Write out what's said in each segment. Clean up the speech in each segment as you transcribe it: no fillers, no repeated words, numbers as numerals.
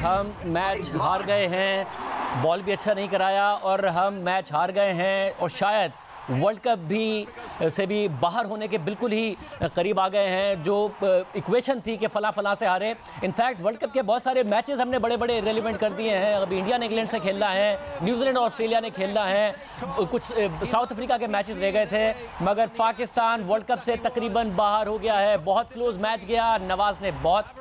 हम मैच हार गए हैं, बॉल भी अच्छा नहीं कराया और हम मैच हार गए हैं और शायद वर्ल्ड कप भी से भी बाहर होने के बिल्कुल ही करीब आ गए हैं। जो इक्वेशन थी कि फला फला से हारे, इनफैक्ट वर्ल्ड कप के बहुत सारे मैचेस हमने बड़े बड़े रेलिवेंट कर दिए हैं। अभी इंडिया ने इंग्लैंड से खेलना है, न्यूजीलैंड और ऑस्ट्रेलिया ने खेलना है, कुछ साउथ अफ्रीका के मैचेस रह गए थे, मगर पाकिस्तान वर्ल्ड कप से तकरीबन बाहर हो गया है। बहुत क्लोज मैच गया, नवाज ने बहुत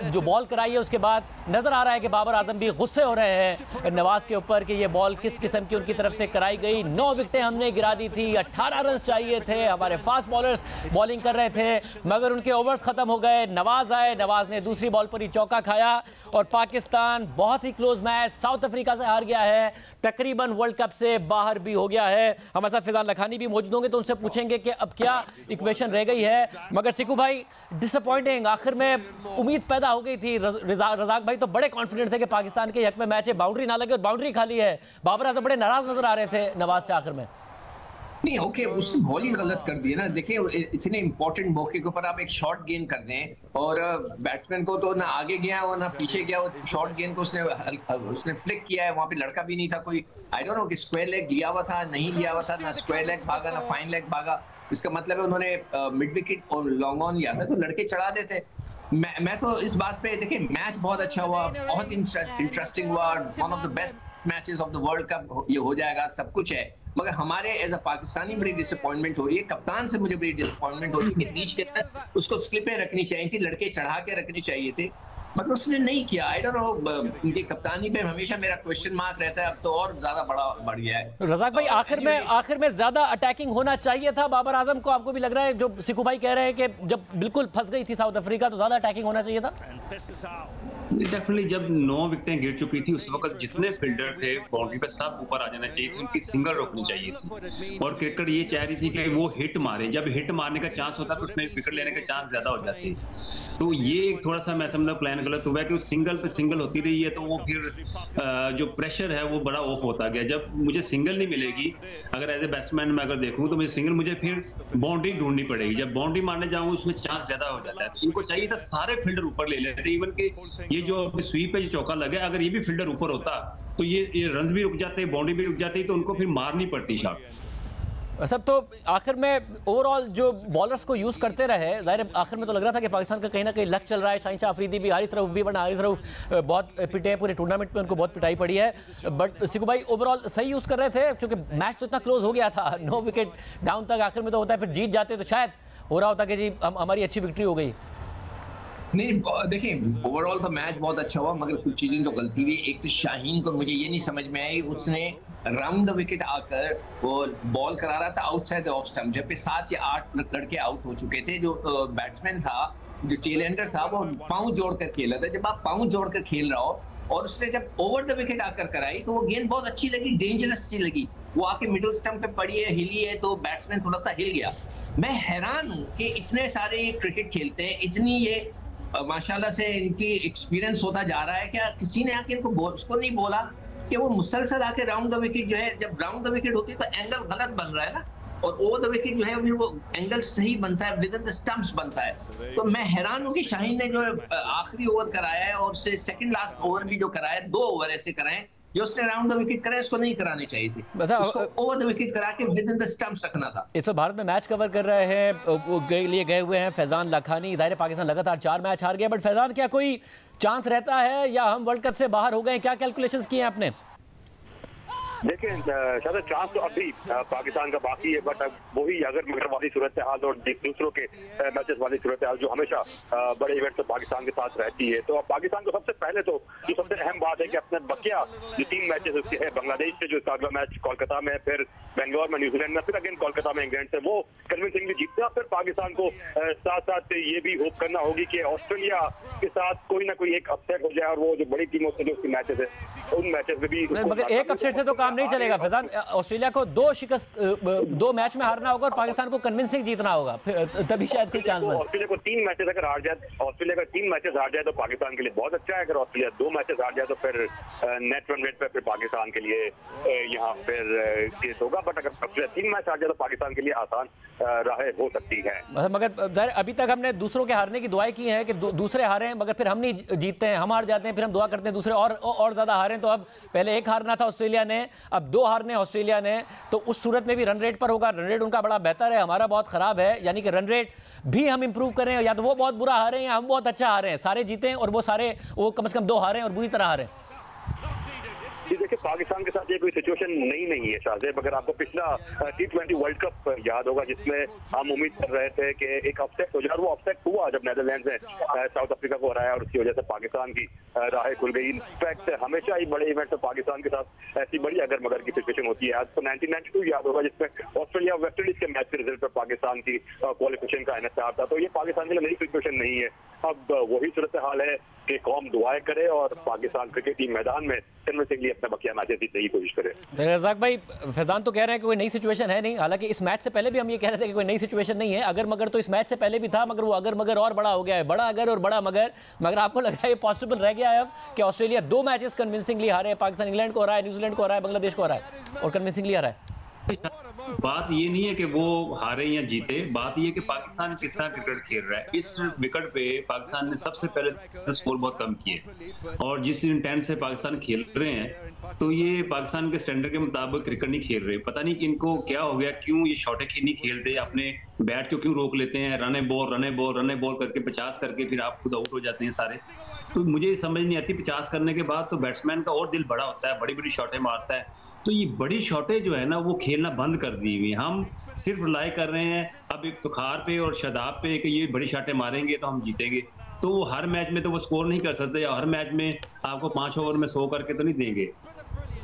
जो बॉल कराई है उसके बाद नज़र आ रहा है कि बाबर आजम भी गुस्से हो रहे हैं नवाज के ऊपर कि ये बॉल किस किस्म की उनकी तरफ से कराई गई। 9 विकेटें हमने गिरा दी थी, 18 रन चाहिए थे, हमारे फास्ट बॉलर्स बॉलिंग कर रहे थे मगर उनके ओवर्स ख़त्म हो गए। नवाज आए, नवाज ने दूसरी बॉल पर ही चौका खाया और पाकिस्तान बहुत ही क्लोज मैच साउथ अफ्रीका से हार गया है, तकरीबन वर्ल्ड कप से बाहर भी हो गया है। हमारे साथ फैजान लखानी भी मौजूद होंगे तो उनसे पूछेंगे कि अब क्या इक्वेशन रह गई है। मगर सिकू भाई, डिसअपॉइंटिंग, आखिर में उम्मीद पैदा हो गई थी। रजाक भाई तो बड़े कॉन्फिडेंट थे कि पाकिस्तान के हक में मैच है, बाउंड्री ना लगे और बाउंड्री खाली है। बाबर आजम बड़े नाराज नजर आ रहे थे नवाज से आखिर में। नहीं, ओके, उसने बॉलिंग गलत कर दी है ना। देखिए, इतने इंपॉर्टेंट मौके के ऊपर आप एक शॉर्ट गेंद कर दें और बैट्समैन को तो ना आगे गया वो ना पीछे गया, वो शॉर्ट गेंद को उसने फ्लिक किया है। वहां पे लड़का भी नहीं था कोई, आई डोंट नो कि स्क्वायर लेग लिया हुआ था नहीं लिया हुआ था, ना स्क्वायर लेग भागा ना फाइन लेग भागा। इसका मतलब है उन्होंने मिड विकेट और लॉन्ग ऑन लिया था तो लड़के चढ़ा देते। मैं तो इस बात पे, देखिए मैच बहुत अच्छा हुआ, बहुत इंटरेस्टिंग हुआ, one of the best matches of the world cup ये हो जाएगा, सब कुछ है। मगर हमारे एज अ पाकिस्तानी बड़ी डिसअपॉइंटमेंट हो रही है, कप्तान से मुझे बड़ी डिसअपॉइंटमेंट हो रही है कि बीच के अंदर उसको स्लिपें रखनी चाहिए थी, लड़के चढ़ा के रखनी चाहिए थे, मगर उसने नहीं किया। आई डोंट नो, उनकी कप्तानी पे हमेशा मेरा क्वेश्चन मार्क रहता है, अब तो और ज्यादा बढ़ गया है। रजाक भाई, आखिर में ज्यादा अटैकिंग होना चाहिए था बाबर आजम को, आपको भी लग रहा है? जो सिकू भाई कह रहे हैं कि जब बिल्कुल फंस गई थी साउथ अफ्रीका तो ज्यादा अटैकिंग होना चाहिए था। डेफिनेटली जब 9 विकेटें गिर चुकी थी उस वक्त जितने फील्डर थे बाउंड्री पे सब ऊपर आ जाना चाहिए थी, उनकी सिंगल रोकनी चाहिए थी और क्रिकेट ये चाह रही थी कि वो हिट मारे। जब हिट मारने का चांस होता तो उसमें विकेट लेने के चांस ज्यादा हो जाते। तो ये थोड़ा सा मैं समझता प्लान गलत हुआ है कि सिंगल पे सिंगल होती रही है तो वो फिर जो प्रेशर है वो बड़ा ऑफ होता गया। जब मुझे सिंगल नहीं मिलेगी, अगर एज ए बैट्समैन मैं अगर देखूं तो मुझे सिंगल, मुझे फिर बाउंड्री ढूंढनी पड़ेगी। जब बाउंड्री मारने जाऊं उसमें चांस ज्यादा हो जाता है। तो इनको चाहिए था सारे फील्डर ऊपर ले लेते, इवन के ये जो स्वीप पे जो चौका लगा, अगर ये भी फील्डर ऊपर होता तो ये रन भी रुक जाते, बाउंड्री भी रुक जाती, तो उनको फिर मारनी पड़ती शॉट। सब तो आखिर में ओवरऑल जो बॉलर्स को यूज़ करते रहे, जाहिर आखिर में तो लग रहा था कि पाकिस्तान का कहीं ना कहीं लक चल रहा है। शाहिन शाह अफरीदी भी, हारिस रऊफ भी, वरना हारिस रऊफ बहुत पिटे पूरे टूर्नामेंट में, उनको बहुत पिटाई पड़ी है। बट सिकू भाई ओवरऑल सही यूज़ कर रहे थे क्योंकि मैच तो इतना क्लोज हो गया था, 9 विकेट डाउन तक आखिर में तो होता है, फिर जीत जाते तो शायद हो रहा होता कि जी हमारी अच्छी विक्ट्री हो गई। नहीं, देखिए ओवरऑल तो मैच बहुत अच्छा हुआ मगर कुछ चीजें जो गलती हुई। एक तो शाहीन को मुझे ये नहीं समझ में आई, उसने राउंड द विकेट आकर वो बॉल करा रहा था आउटसाइड द ऑफ स्टंप, जब पे 7 या 8 लड़के आउट हो चुके थे। जो बैट्समैन था, जो टेल एंडर था, वो पाँव जोड़कर खेल रहा था। जब आप पाँव जोड़कर खेल रहा हो और उसने जब ओवर द विकेट आकर कराई तो वो गेंद बहुत अच्छी लगी, डेंजरस सी लगी। वो आके मिडिल स्टंप पे पड़ी है, हिली है, तो बैट्समैन थोड़ा सा हिल गया। मैं हैरान हूँ कि इतने सारे ये क्रिकेट खेलते हैं, इतनी ये माशाल्लाह से इनकी एक्सपीरियंस होता जा रहा है, क्या किसी ने आके इनको उसको नहीं बोला कि वो मुसलसल आके राउंड द विकेट जो है, जब राउंड द विकेट होती है तो एंगल गलत बन रहा है ना, और ओवर द विकेट जो है फिर वो एंगल सही बनता है, विद इन द स्टंप्स बनता है। तो मैं हैरान हूँ कि शाहीन ने जो आखिरी ओवर कराया है और उससे सेकंड लास्ट ओवर भी जो कराया, 2 ओवर ऐसे कराए जो उसने राउंड द विकेट कराया, उसको नहीं कराने चाहिए थी, उसको ओवर द विकेट करा के विद इन द स्टंप्स रखना था। इस भारत में मैच कवर कर रहे हैं लिए गए हुए हैं फैजान लखानी। जाहिर पाकिस्तान लगातार 4 मैच हार गया, बट फैजान क्या कोई चांस रहता है या हम वर्ल्ड कप से बाहर हो गए? क्या कैलकुलेशंस किए हैं आपने? देखिए शायद चांस तो अभी पाकिस्तान का बाकी है, बट वही अगर मगर वाली सूरत हाल और दूसरों के मैचेस वाली सूरत हाल जो हमेशा बड़े इवेंट तो पाकिस्तान के साथ रहती है, तो अब पाकिस्तान को सबसे पहले तो जो सबसे अहम बात है कि अपने बकिया जो 3 मैचेस उसके है, बांग्लादेश से जो अगला मैच कोलकाता में, फिर बेंगलोर में न्यूजीलैंड में, फिर अगेन कोलकाता में इंग्लैंड से, वो कन्विंसिंगली जीतते हैं। फिर पाकिस्तान को साथ साथ ये भी होप करना होगी कि ऑस्ट्रेलिया के साथ कोई ना कोई एक अपसेट हो जाए और वो जो बड़ी टीमों से जो उसकी मैचेस है उन मैचेस में भी। मगर एक अपसेट से तो काम नहीं चलेगा फैजान। ऑस्ट्रेलिया को 2 मैच में हारना होगा और पाकिस्तान को कन्विंसिंग जीतना होगा, तभी शायद कोई चांस बने। ऑस्ट्रेलिया को 3 मैचेस अगर हार जाए, ऑस्ट्रेलिया का 3 मैचेस हार जाए तो पाकिस्तान के लिए बहुत अच्छा है। अगर ऑस्ट्रेलिया 2 मैचेस हार जाए तो फिर नेट रन रेट पे फिर पाकिस्तान के लिए यहाँ फिर केस होगा। बट अगर ऑस्ट्रेलिया 3 मैच हार जाए तो पाकिस्तान के लिए आसान राहें हो सकती है। मगर अभी तक हमने दूसरों के हारने की दुआएं की हैं कि दूसरे हारे, मगर फिर हम नहीं जीतते हैं, हम हार जाते हैं, फिर हम दुआ करते हैं दूसरे और ज्यादा हारे। तो अब पहले 1 हारना था ऑस्ट्रेलिया ने, अब 2 हारने ऑस्ट्रेलिया ने, तो उस सूरत में भी रन रेट पर होगा। रन रेट उनका बड़ा बेहतर है, हमारा बहुत खराब है, यानी कि रन रेट भी हम इंप्रूव करें, या तो वो बहुत बुरा हारे या हम बहुत अच्छा हारे हैं। सारे जीते और वो कम से कम 2 हारे और बुरी तरह हारे। जी देखिए, पाकिस्तान के साथ ये कोई सिचुएशन नहीं है शाहजेब। अगर आपको पिछला T20 वर्ल्ड कप याद होगा जिसमें हम उम्मीद कर रहे थे कि एक अपसेट हो जाए, और वो अपसेट हुआ जब नेदरलैंड्स ने साउथ अफ्रीका को हराया और उसकी वजह से पाकिस्तान की राहें खुल गई। इनफैक्ट हमेशा ही बड़े इवेंट में पाकिस्तान के साथ ऐसी बड़ी अगर मगर की सिचुएशन होती है। आज तो 1992 याद होगा जिसमें ऑस्ट्रेलिया वेस्ट इंडीज के मैच के रिजल्ट पर पाकिस्तान की क्वालिफिकेशन का इन्हिसार था। तो ये पाकिस्तान के लिए नई सिचुएशन नहीं है। अब वही सूरत हाल है कि कौम दुआएं करे और पाकिस्तान क्रिकेट टीम मैदान में कन्विंसिंगली अपना बकिया मैचेस जीतने की कोशिश करे। रज़ाक भाई, फैजान तो कह रहे हैं कि कोई नई सिचुएशन है नहीं, हालांकि इस मैच से पहले भी हम ये कह रहे थे कि कोई नई सिचुएशन नहीं है। अगर मगर तो इस मैच से पहले भी था, मगर वो अगर मगर और बड़ा हो गया है, बड़ा अगर और बड़ा मगर आपको लग रहा है ये पॉसिबल रह गया है अब कि ऑस्ट्रेलिया 2 मैचेस कन्विंसिंगली हारे, पाकिस्तान इंग्लैंड को हरा है, न्यूजीलैंड को हरा है, बांग्लादेश को हरा है और कन्विंसिंगली हरा है। बात ये नहीं है कि वो हारे या जीते, बात ये है कि पाकिस्तान किस तरह क्रिकेट खेल रहा है। इस विकेट पे पाकिस्तान ने सबसे पहले स्कोर बहुत कम किए, और जिस इंटेंट से पाकिस्तान खेल रहे हैं तो ये पाकिस्तान के स्टैंडर्ड के मुताबिक क्रिकेट नहीं खेल रहे। पता नहीं कि इनको क्या हो गया, क्यों ये शॉर्टें नहीं खेलते, अपने बैट को क्यों रोक लेते हैं, रने बॉल करके 50 करके फिर आप खुद आउट हो जाते हैं सारे। तो मुझे समझ नहीं आती, 50 करने के बाद तो बैट्समैन का और दिल बड़ा होता है, बड़ी बड़ी शॉटें मारता है। तो ये बड़ी शॉटें जो है ना वो खेलना बंद कर दी हुई। हम सिर्फ रिलाई कर रहे हैं अब एक फखार पे और शादाब पे कि ये बड़ी शॉटें मारेंगे तो हम जीतेंगे। तो हर मैच में तो वो स्कोर नहीं कर सकते, या हर मैच में आपको 5 ओवर में 100 करके तो नहीं देंगे।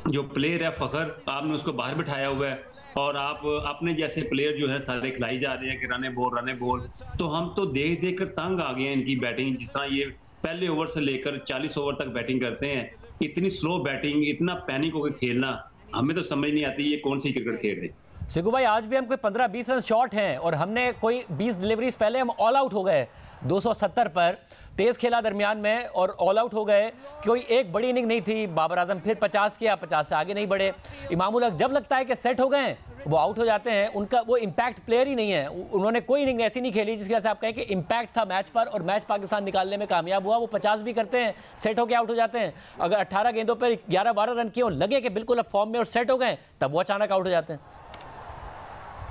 जो प्लेयर है फखर, आपने उसको बाहर बिठाया हुआ है और आप अपने जैसे प्लेयर जो है सारे खिलाई जा रहे हैं कि रने बॉल। तो हम तो देख देख कर तंग आ गए हैं इनकी बैटिंग। जिस तरह ये पहले ओवर से लेकर 40 ओवर तक बैटिंग करते हैं, इतनी स्लो बैटिंग, इतना पैनिक होकर खेलना, हमें तो समझ नहीं आती ये कौन सी क्रिकेट खेल रहे। सिकू भाई, आज भी हम कोई 15-20 रन शॉर्ट हैं और हमने कोई 20 डिलीवरीज पहले हम ऑल आउट हो गए 270 पर, तेज खेला दरमियान में और ऑल आउट हो गए। कोई एक बड़ी इनिंग नहीं थी। बाबर आजम फिर 50 किया, 50 से आगे नहीं बढ़े। इमामुल हक जब लगता है कि सेट हो गए वो आउट हो जाते हैं। उनका वो इम्पैक्ट प्लेयर ही नहीं है। उन्होंने कोई इनिंग ऐसी नहीं खेली जिसकी वजह से आप कहें कि इम्पैक्ट था मैच पर और मैच पाकिस्तान निकालने में कामयाब हुआ। वो 50 भी करते हैं, सेट होकर आउट हो जाते हैं। अगर 18 गेंदों पर 11-12 रन किए लगे कि बिल्कुल अब फॉर्म में और सेट हो गए, तब वो अचानक आउट हो जाते हैं।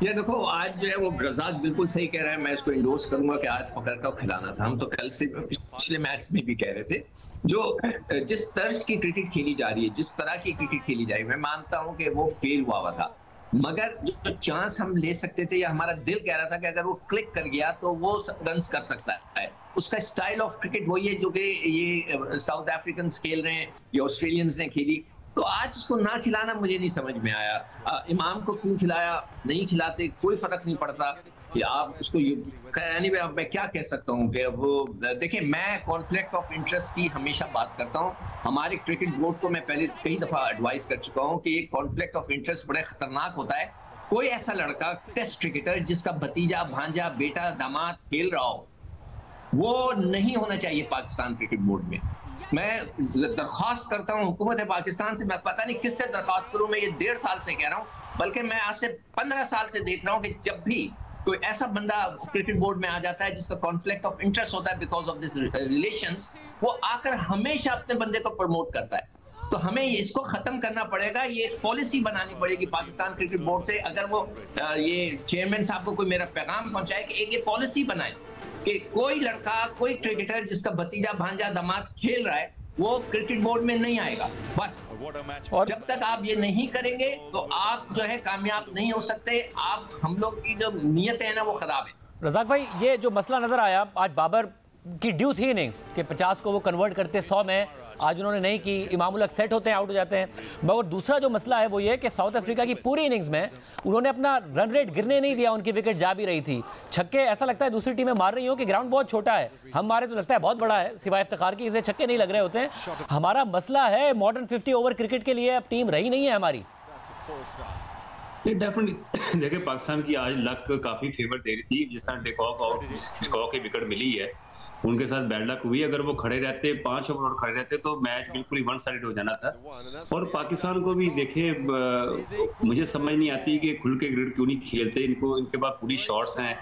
ये देखो, आज जो है वो रज़ाक बिल्कुल सही कह रहा है। मैं इसको इंडोर्स करूंगा कि आज फखर का खिलाना था। हम तो कल से पिछले मैच में भी कह रहे थे, जो जिस तर्ज की क्रिकेट खेली जा रही है, जिस तरह की क्रिकेट खेली जा रही है, मैं मानता हूं कि वो फेल हुआ था। मगर जो चांस हम ले सकते थे, या हमारा दिल कह रहा था कि अगर वो क्लिक कर गया तो वो रन्स कर सकता है। उसका स्टाइल ऑफ क्रिकेट वही है जो कि ये साउथ अफ्रीकन खेल रहे हैं, ये ऑस्ट्रेलियंस ने खेली। तो आज उसको ना खिलाना मुझे नहीं समझ में आया। इमाम को क्यों खिलाया, नहीं खिलाते कोई फर्क नहीं पड़ता कि आप उसको। एनीवे, अब मैं क्या कह सकता हूँ कि वो देखिए, मैं कॉन्फ्लिक्ट ऑफ इंटरेस्ट की हमेशा बात करता हूँ। हमारे क्रिकेट बोर्ड को मैं पहले कई दफा एडवाइस कर चुका हूँ कि ये कॉन्फ्लिक्ट ऑफ इंटरेस्ट बड़े खतरनाक होता है। कोई ऐसा लड़का टेस्ट क्रिकेटर जिसका भतीजा, भांजा, बेटा, दामाद खेल रहा हो, वो नहीं होना चाहिए पाकिस्तान क्रिकेट बोर्ड में। मैं दरख्वास्त करता हूं हुकूमत पाकिस्तान से, मैं पता नहीं किससे दरख्वास्त करूं। मैं ये 1.5 साल से कह रहा हूं, बल्कि मैं आज से 15 साल से देख रहा हूं कि जब भी कोई ऐसा बंदा क्रिकेट बोर्ड में आ जाता है जिसका कॉन्फ्लिक्ट ऑफ इंटरेस्ट होता है बिकॉज ऑफ दिस रिलेशंस, वो आकर हमेशा अपने बंदे को प्रमोट करता है। तो हमें इसको खत्म करना पड़ेगा। ये पॉलिसी बनानी पड़ेगी पाकिस्तान क्रिकेट बोर्ड से। अगर वो ये चेयरमैन साहब को कोई मेरा पैगाम पहुंचाए कि एक ये पॉलिसी बनाए कि कोई लड़का, कोई क्रिकेटर जिसका भतीजा, भांजा, दामाद खेल रहा है, वो क्रिकेट बोर्ड में नहीं आएगा। बस। और जब तक आप ये नहीं करेंगे तो आप जो है कामयाब नहीं हो सकते। आप, हम लोग की जो नीयत है ना वो खराब है। रज़ाक भाई, ये जो मसला नजर आया आज, बाबर की ड्यू थी इनिंग्स कि 50 को वो कन्वर्ट करते 100 में, आज उन्होंने नहीं की। इमामुल हक सेट होते हैं, आउट हो जाते हैं। मगर दूसरा जो मसला है वो ये कि साउथ अफ्रीका की पूरी इनिंग्स में उन्होंने अपना रन रेट गिरने नहीं दिया, उनकी विकेट जा भी रही थी। छक्के ऐसा लगता है दूसरी टीमें मार रही हो कि ग्राउंड बहुत छोटा है, हम मारे तो लगता है बहुत बड़ा है, सिवाय इफ्तिखार की इसे छक्के नहीं लग रहे होते हैं। हमारा मसला है मॉडर्न 50 ओवर क्रिकेट के लिए अब टीम रही नहीं है हमारी। डेफिनेटली देखिए, पाकिस्तान की आज लक काफी फेवर दे रही थी। जिस तरह डिकॉक की विकेट मिली है, उनके साथ बैड लक हुई। अगर वो खड़े रहते 5 ओवर और खड़े रहते तो मैच बिल्कुल ही वन साइडेड हो जाना था। और पाकिस्तान को भी देखे, मुझे समझ नहीं आती कि खुल के ग्रिड क्यों नहीं खेलते। इनको इनके पास पूरी शॉट्स हैं,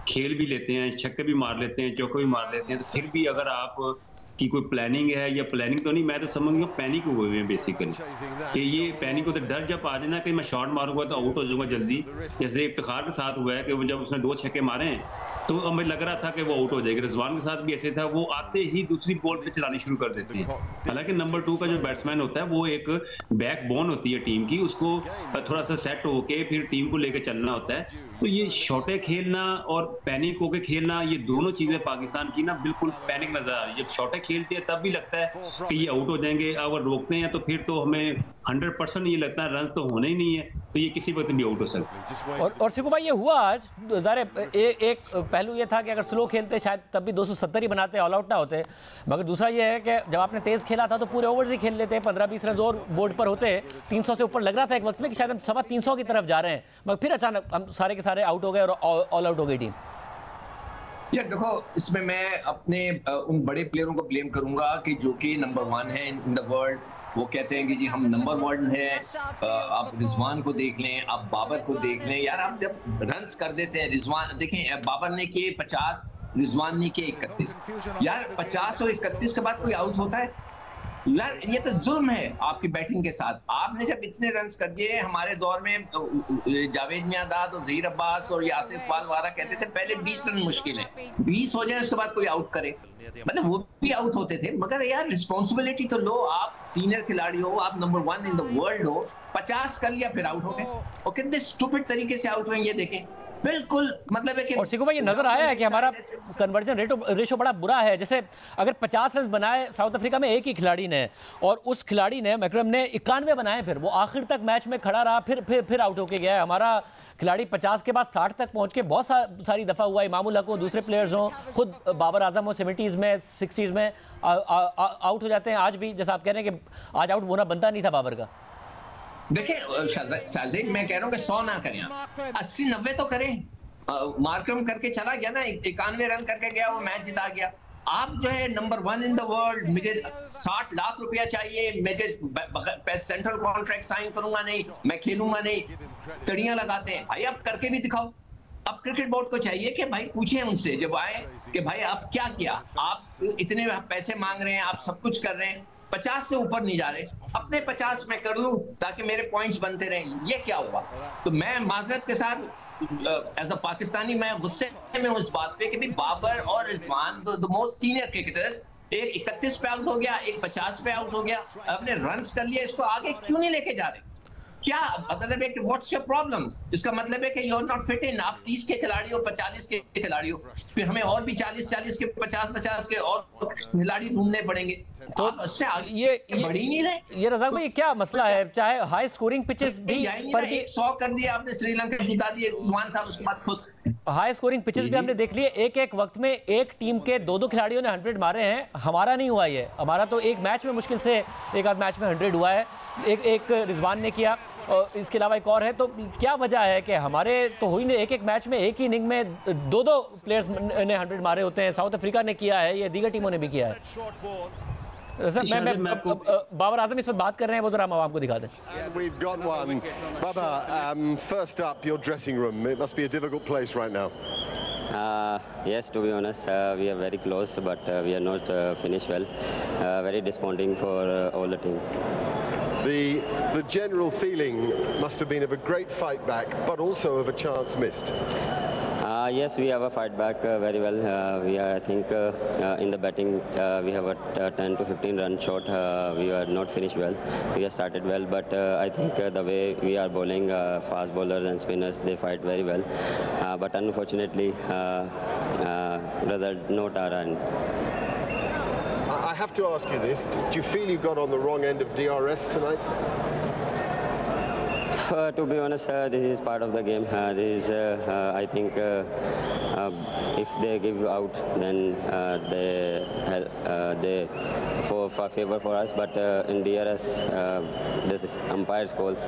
खेल भी लेते हैं, छक्के भी मार लेते हैं, चौके भी मार लेते हैं। तो फिर भी अगर आप की कोई प्लानिंग है, या प्लानिंग तो नहीं, मैं तो समझ गया पैनिक हुए हुए हैं बेसिकली, कि ये पैनिक होता है। डर जब आ जाए ना कि मैं शॉट मारूंगा तो आउट हो जाऊंगा जल्दी, जैसे इफ्तिखार के साथ हुआ है कि जब उसने 2 छक्के मारे हैं तो हमें लग रहा था कि वो आउट हो जाएगी। रिजवान के साथ भी ऐसे था, वो आते ही दूसरी बॉल पे चलानी शुरू कर देते हैं। हालांकि नंबर 2 का जो बैट्समैन होता है वो एक बैकबोन होती है टीम की, उसको थोड़ा सा सेट होके फिर टीम को लेकर चलना होता है। तो ये शॉटे खेलना और पैनिक होके खेलना, ये दोनों चीजें पाकिस्तान की ना बिल्कुल पैनिक नजर आ रही है। जब शॉटे खेलते हैं तब भी लगता है कि ये आउट हो जाएंगे, अगर रोकते हैं तो फिर तो हमें 100% ये लगता है रन तो होने ही नहीं है, तो ये किसी वक्त भी आउट हो सकते हैं। और सिकू भाई, ये हुआ आज ज़ाहिर एक पहलू ये था कि अगर स्लो खेलते शायद तब भी 270 ही बनाते, ऑल आउट ना होते। मगर दूसरा ये है कि जब आपने तेज खेला था तो पूरे ओवर्स ही खेल लेते, 15-20 रन और बोर्ड पर होते। 300 से ऊपर लग रहा था एक वक्त में कि शायद हम 325 की तरफ जा रहे हैं, मगर फिर अचानक हम सारे के सारे आउट हो गए और ऑल आउट हो गई टीम। यार देखो, इसमें मैं अपने उन बड़े प्लेयरों को ब्लेम करूंगा कि जो कि नंबर 1 है इन द वर्ल्ड। वो कहते हैं कि जी हम नंबर 1 है। आप रिजवान को देख लें, आप बाबर को देख लें। यार आप जब रन्स कर देते हैं, रिजवान देखें, बाबर ने किए 50, रिजवान ने किए 31। यार 50 और 31 के बाद कोई आउट होता है? यार ये तो जुल्म है आपकी बैटिंग के साथ। आपने जब इतने रन्स कर दिए, हमारे दौर में जावेद मियांदाद और ज़हीर अब्बास और यासिर इकबाल वारा कहते थे पहले 20 रन मुश्किल है, 20 हो जाए उसके बाद कोई आउट करे। मतलब वो भी आउट होते थे। मगर यार रिस्पॉन्सिबिलिटी तो लो, आप सीनियर खिलाड़ी हो, आप नंबर 1 इन द वर्ल्ड हो, 50 कर लिया फिर आउट हो गए। और कितने स्टूपिड तरीके से आउट हुए ये देखें। बिल्कुल मतलब है कि, और सिकू भाई ये नजर आया है कि हमारा कन्वर्जन रेशो बड़ा बुरा है। जैसे अगर 50 रन बनाए साउथ अफ्रीका में एक ही खिलाड़ी ने, और उस खिलाड़ी ने मैकरम ने 91 बनाए, फिर वो आखिर तक मैच में खड़ा रहा, फिर आउट होके गया है। हमारा खिलाड़ी 50 के बाद 60 तक पहुंच के बहुत सारी दफ़ा हुआ। इमामुल हक हो, दूसरे प्लेयर्स हों, खुद बाबर आजम हो 70s में 60s में आउट हो जाते हैं। आज भी जैसा आप कह रहे हैं कि आज आउट होना बनता नहीं था बाबर का। देखिए शाहजेब, मैं कह रहा हूँ कि 100 ना करें, 80-90 तो करें। मार्करम करके चला गया ना, 91 रन करके गया, वो मैच जिता गया। आप जो है नंबर 1 इन द वर्ल्ड, मुझे 60 लाख रुपया चाहिए, मुझे सेंट्रल कॉन्ट्रैक्ट साइन करूंगा नहीं, मैं खेलूंगा नहीं, तड़ियां लगाते हैं। भाई आप करके भी दिखाओ। अब क्रिकेट बोर्ड को चाहिए कि भाई पूछें उनसे जब आए कि भाई आप क्या किया, आप इतने पैसे मांग रहे हैं, आप सब कुछ कर रहे हैं, 50 से ऊपर नहीं जा रहे, अपने 50 में कर लूं ताकि मेरे पॉइंट्स बनते रहें। ये क्या हुआ? तो मैं माजरत के साथ एज अ पाकिस्तानी मैं गुस्से में हूं इस बात पे कि बाबर और Rizwan the most senior cricketers, एक 31 पे आउट हो गया, एक 50 पे आउट हो गया, अपने रन्स कर लिए, इसको आगे क्यों नहीं लेके जा रहे? क्या मतलब है कि व्हाट्स योर प्रॉब्लम? इसका मतलब है कि you are not fit in. आप 30 के खिलाड़ी हो, 40 के खिलाड़ी हो, फिर हमें और भी 40 के 50 के और खिलाड़ी ढूंढने पड़ेंगे। तो ये बढ़ ही नहीं रहे। ये रज़ाक भाई क्या मसला है? चाहे हाई स्कोरिंग पिचेस भी पर भी 100 कर दिया आपने, श्रीलंका जिता दिए रिजवान साहब, उसके बाद खुश। हाई स्कोरिंग पिचेस भी हमने देख लिए, एक वक्त में एक टीम के 2 खिलाड़ियों ने 100 मारे हैं। हमारा नहीं हुआ ये, हमारा तो एक मैच में मुश्किल से एक आध मैच में 100 हुआ है, एक रिजवान ने किया, और इसके अलावा एक और है। तो क्या वजह है कि हमारे तो हुई नहीं, एक मैच में एक ही इनिंग में 2 प्लेयर्स ने 100 मारे होते हैं। साउथ अफ्रीका ने किया है, ये दीगर टीमों ने भी किया है। सर मैं बाबर आजम इस वक्त बात कर रहे हैं, वो जरा हम आपको दिखा दें। We've got one. Baba, first up, your dressing room. It must be a difficult place right now. Yes, to be honest, we are very close, but we are not finished well. Very disappointing for all the teams. The general feeling must have been of a great fight back, but also of a chance missed. Yes, we have a fight back very well. We are, I think, in the batting, we have a 10 to 15 run shot. We are not finished well. We have started well, but I think the way we are bowling, fast bowlers and spinners, they fight very well. But unfortunately, result not our end. I have to ask you this. Do you feel you got on the wrong end of DRS tonight? To be honest, this is part of the game. This is, I think, if they give out, then they for favor for us. But in DRS, this is umpire's calls.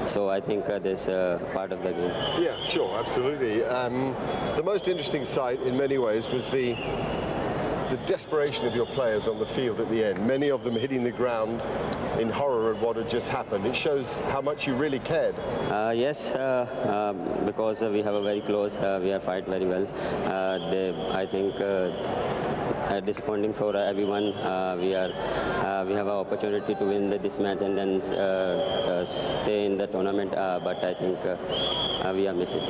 So I think this part of the game. Yeah, sure, absolutely. The most interesting sight, in many ways, was the desperation of your players on the field at the end. Many of them hitting the ground in horror at what had just happened. It shows how much you really cared. Yes, because we have a very close, we have fight very well. I think disappointing for everyone. We have an opportunity to win this match and then stay in the tournament, but I think we are missing.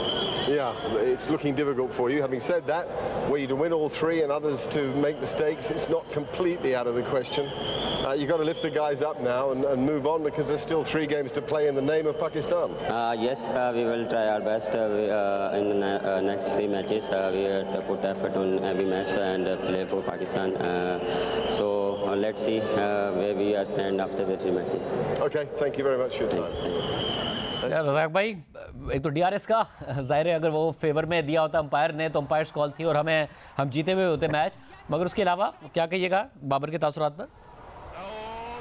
Yeah, it's looking difficult for you. Having said that, were you to win all three and others to make mistakes, it's not completely out of the question. You've got to lift the guys up now and move on, because there's still 3 games to play in the name of Pakistan. Yes, we will try our best in the next 3 matches. We have to put effort on every match and play for Pakistan. So let's see where we are stand after the 3 matches. Okay, thank you very much for your time. Razzaq भाई, एक तो DRS का ज़ाहिर है, अगर वो favour में दिया होता अंपायर ने तो अंपायर्स कॉल थी और हम जीते हुए होते मैच, मगर उसके अलावा क्या कहिएगा बाबर के तासुरात पर?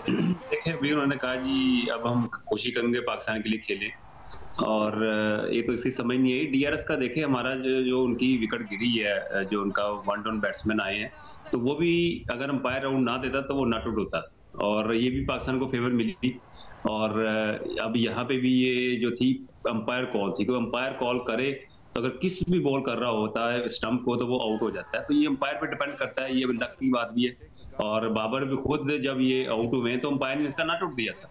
देखिए भी उन्होंने कहा जी अब हम कोशिश करेंगे पाकिस्तान के लिए खेलें, और ये तो इसी समझ नहीं आई। DRS का देखें, हमारा जो उनकी विकेट गिरी है, जो उनका 1 डाउन बैट्समैन आए हैं, तो वो भी अगर अंपायर राउंड ना देता तो वो नॉट आउट होता, और ये भी पाकिस्तान को फेवर मिली। और अब यहाँ पे भी ये जो थी अंपायर कॉल थी, कोई अंपायर कॉल करे तो अगर किस भी बॉल कर रहा होता है स्टंप को तो वो आउट हो जाता है। तो ये अंपायर पे डिपेंड करता है, ये लक की बात भी है। और बाबर भी खुद जब ये आउट हुए तो अंपायर ने इसका नॉट आउट दिया था,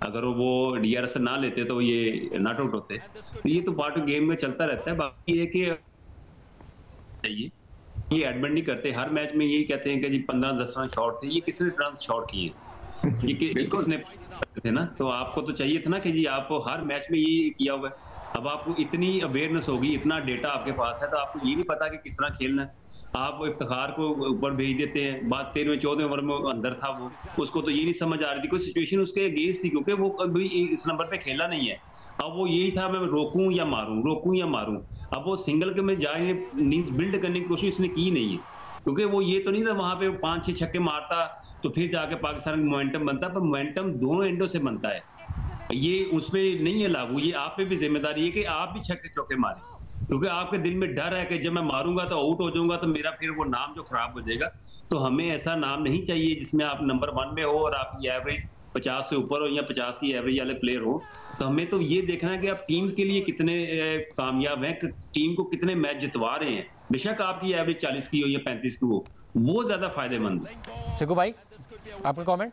अगर वो DRS ना लेते तो ये नॉट आउट होते। तो ये तो पार्ट ऑफ गेम में चलता रहता है। बाकी ये कि चाहिए ये एडमिट नहीं करते, हर मैच में यही कहते हैं कि जी 15-10 रन शॉर्ट थे। ये किसने रन शॉर्ट किए? ये किसने थे ना? तो आपको तो चाहिए था ना कि जी आप हर मैच में ये किया हुआ है। अब आपको इतनी अवेयरनेस होगी, इतना डेटा आपके पास है, तो आपको ये नहीं पता कि किस तरह खेलना है। आप इफ्तिखार को ऊपर भेज देते हैं, बात 13वें-14वें ओवर में अंदर था वो, उसको तो ये नहीं समझ आ रही थी, कोई सिचुएशन उसके अगेंस्ट थी, क्योंकि वो कभी इस नंबर पे खेला नहीं है। अब वो यही था, मैं रोकूं या मारूं, रोकूं या मारूं। अब वो सिंगल के में जाए बिल्ड करने की कोशिश उसने की नहीं है, क्योंकि वो ये तो नहीं था वहां पे 5-6 छक्के मारता तो फिर जाके पाकिस्तान का मोमेंटम बनता, पर मोमेंटम दोनों एंडों से बनता है। ये उसमें नहीं है लागू, ये आप पे भी जिम्मेदारी है कि आप भी छक्के चौके मारें, क्योंकि आपके दिल में डर है कि जब मैं मारूंगा तो आउट हो जाऊंगा तो मेरा फिर वो नाम जो खराब हो जाएगा। तो हमें ऐसा नाम नहीं चाहिए जिसमें आप नंबर 1 में हो और आपकी एवरेज 50 से ऊपर हो या 50 की एवरेज वाले प्लेयर हो। तो हमें तो ये देखना है कि आप टीम के लिए कितने कामयाब हैं, टीम को कितने मैच जितवा रहे हैं। बेशक आपकी एवरेज 40 की हो या 35 की हो, वो ज्यादा फायदेमंद है। सिकू भाई, आपका कमेंट?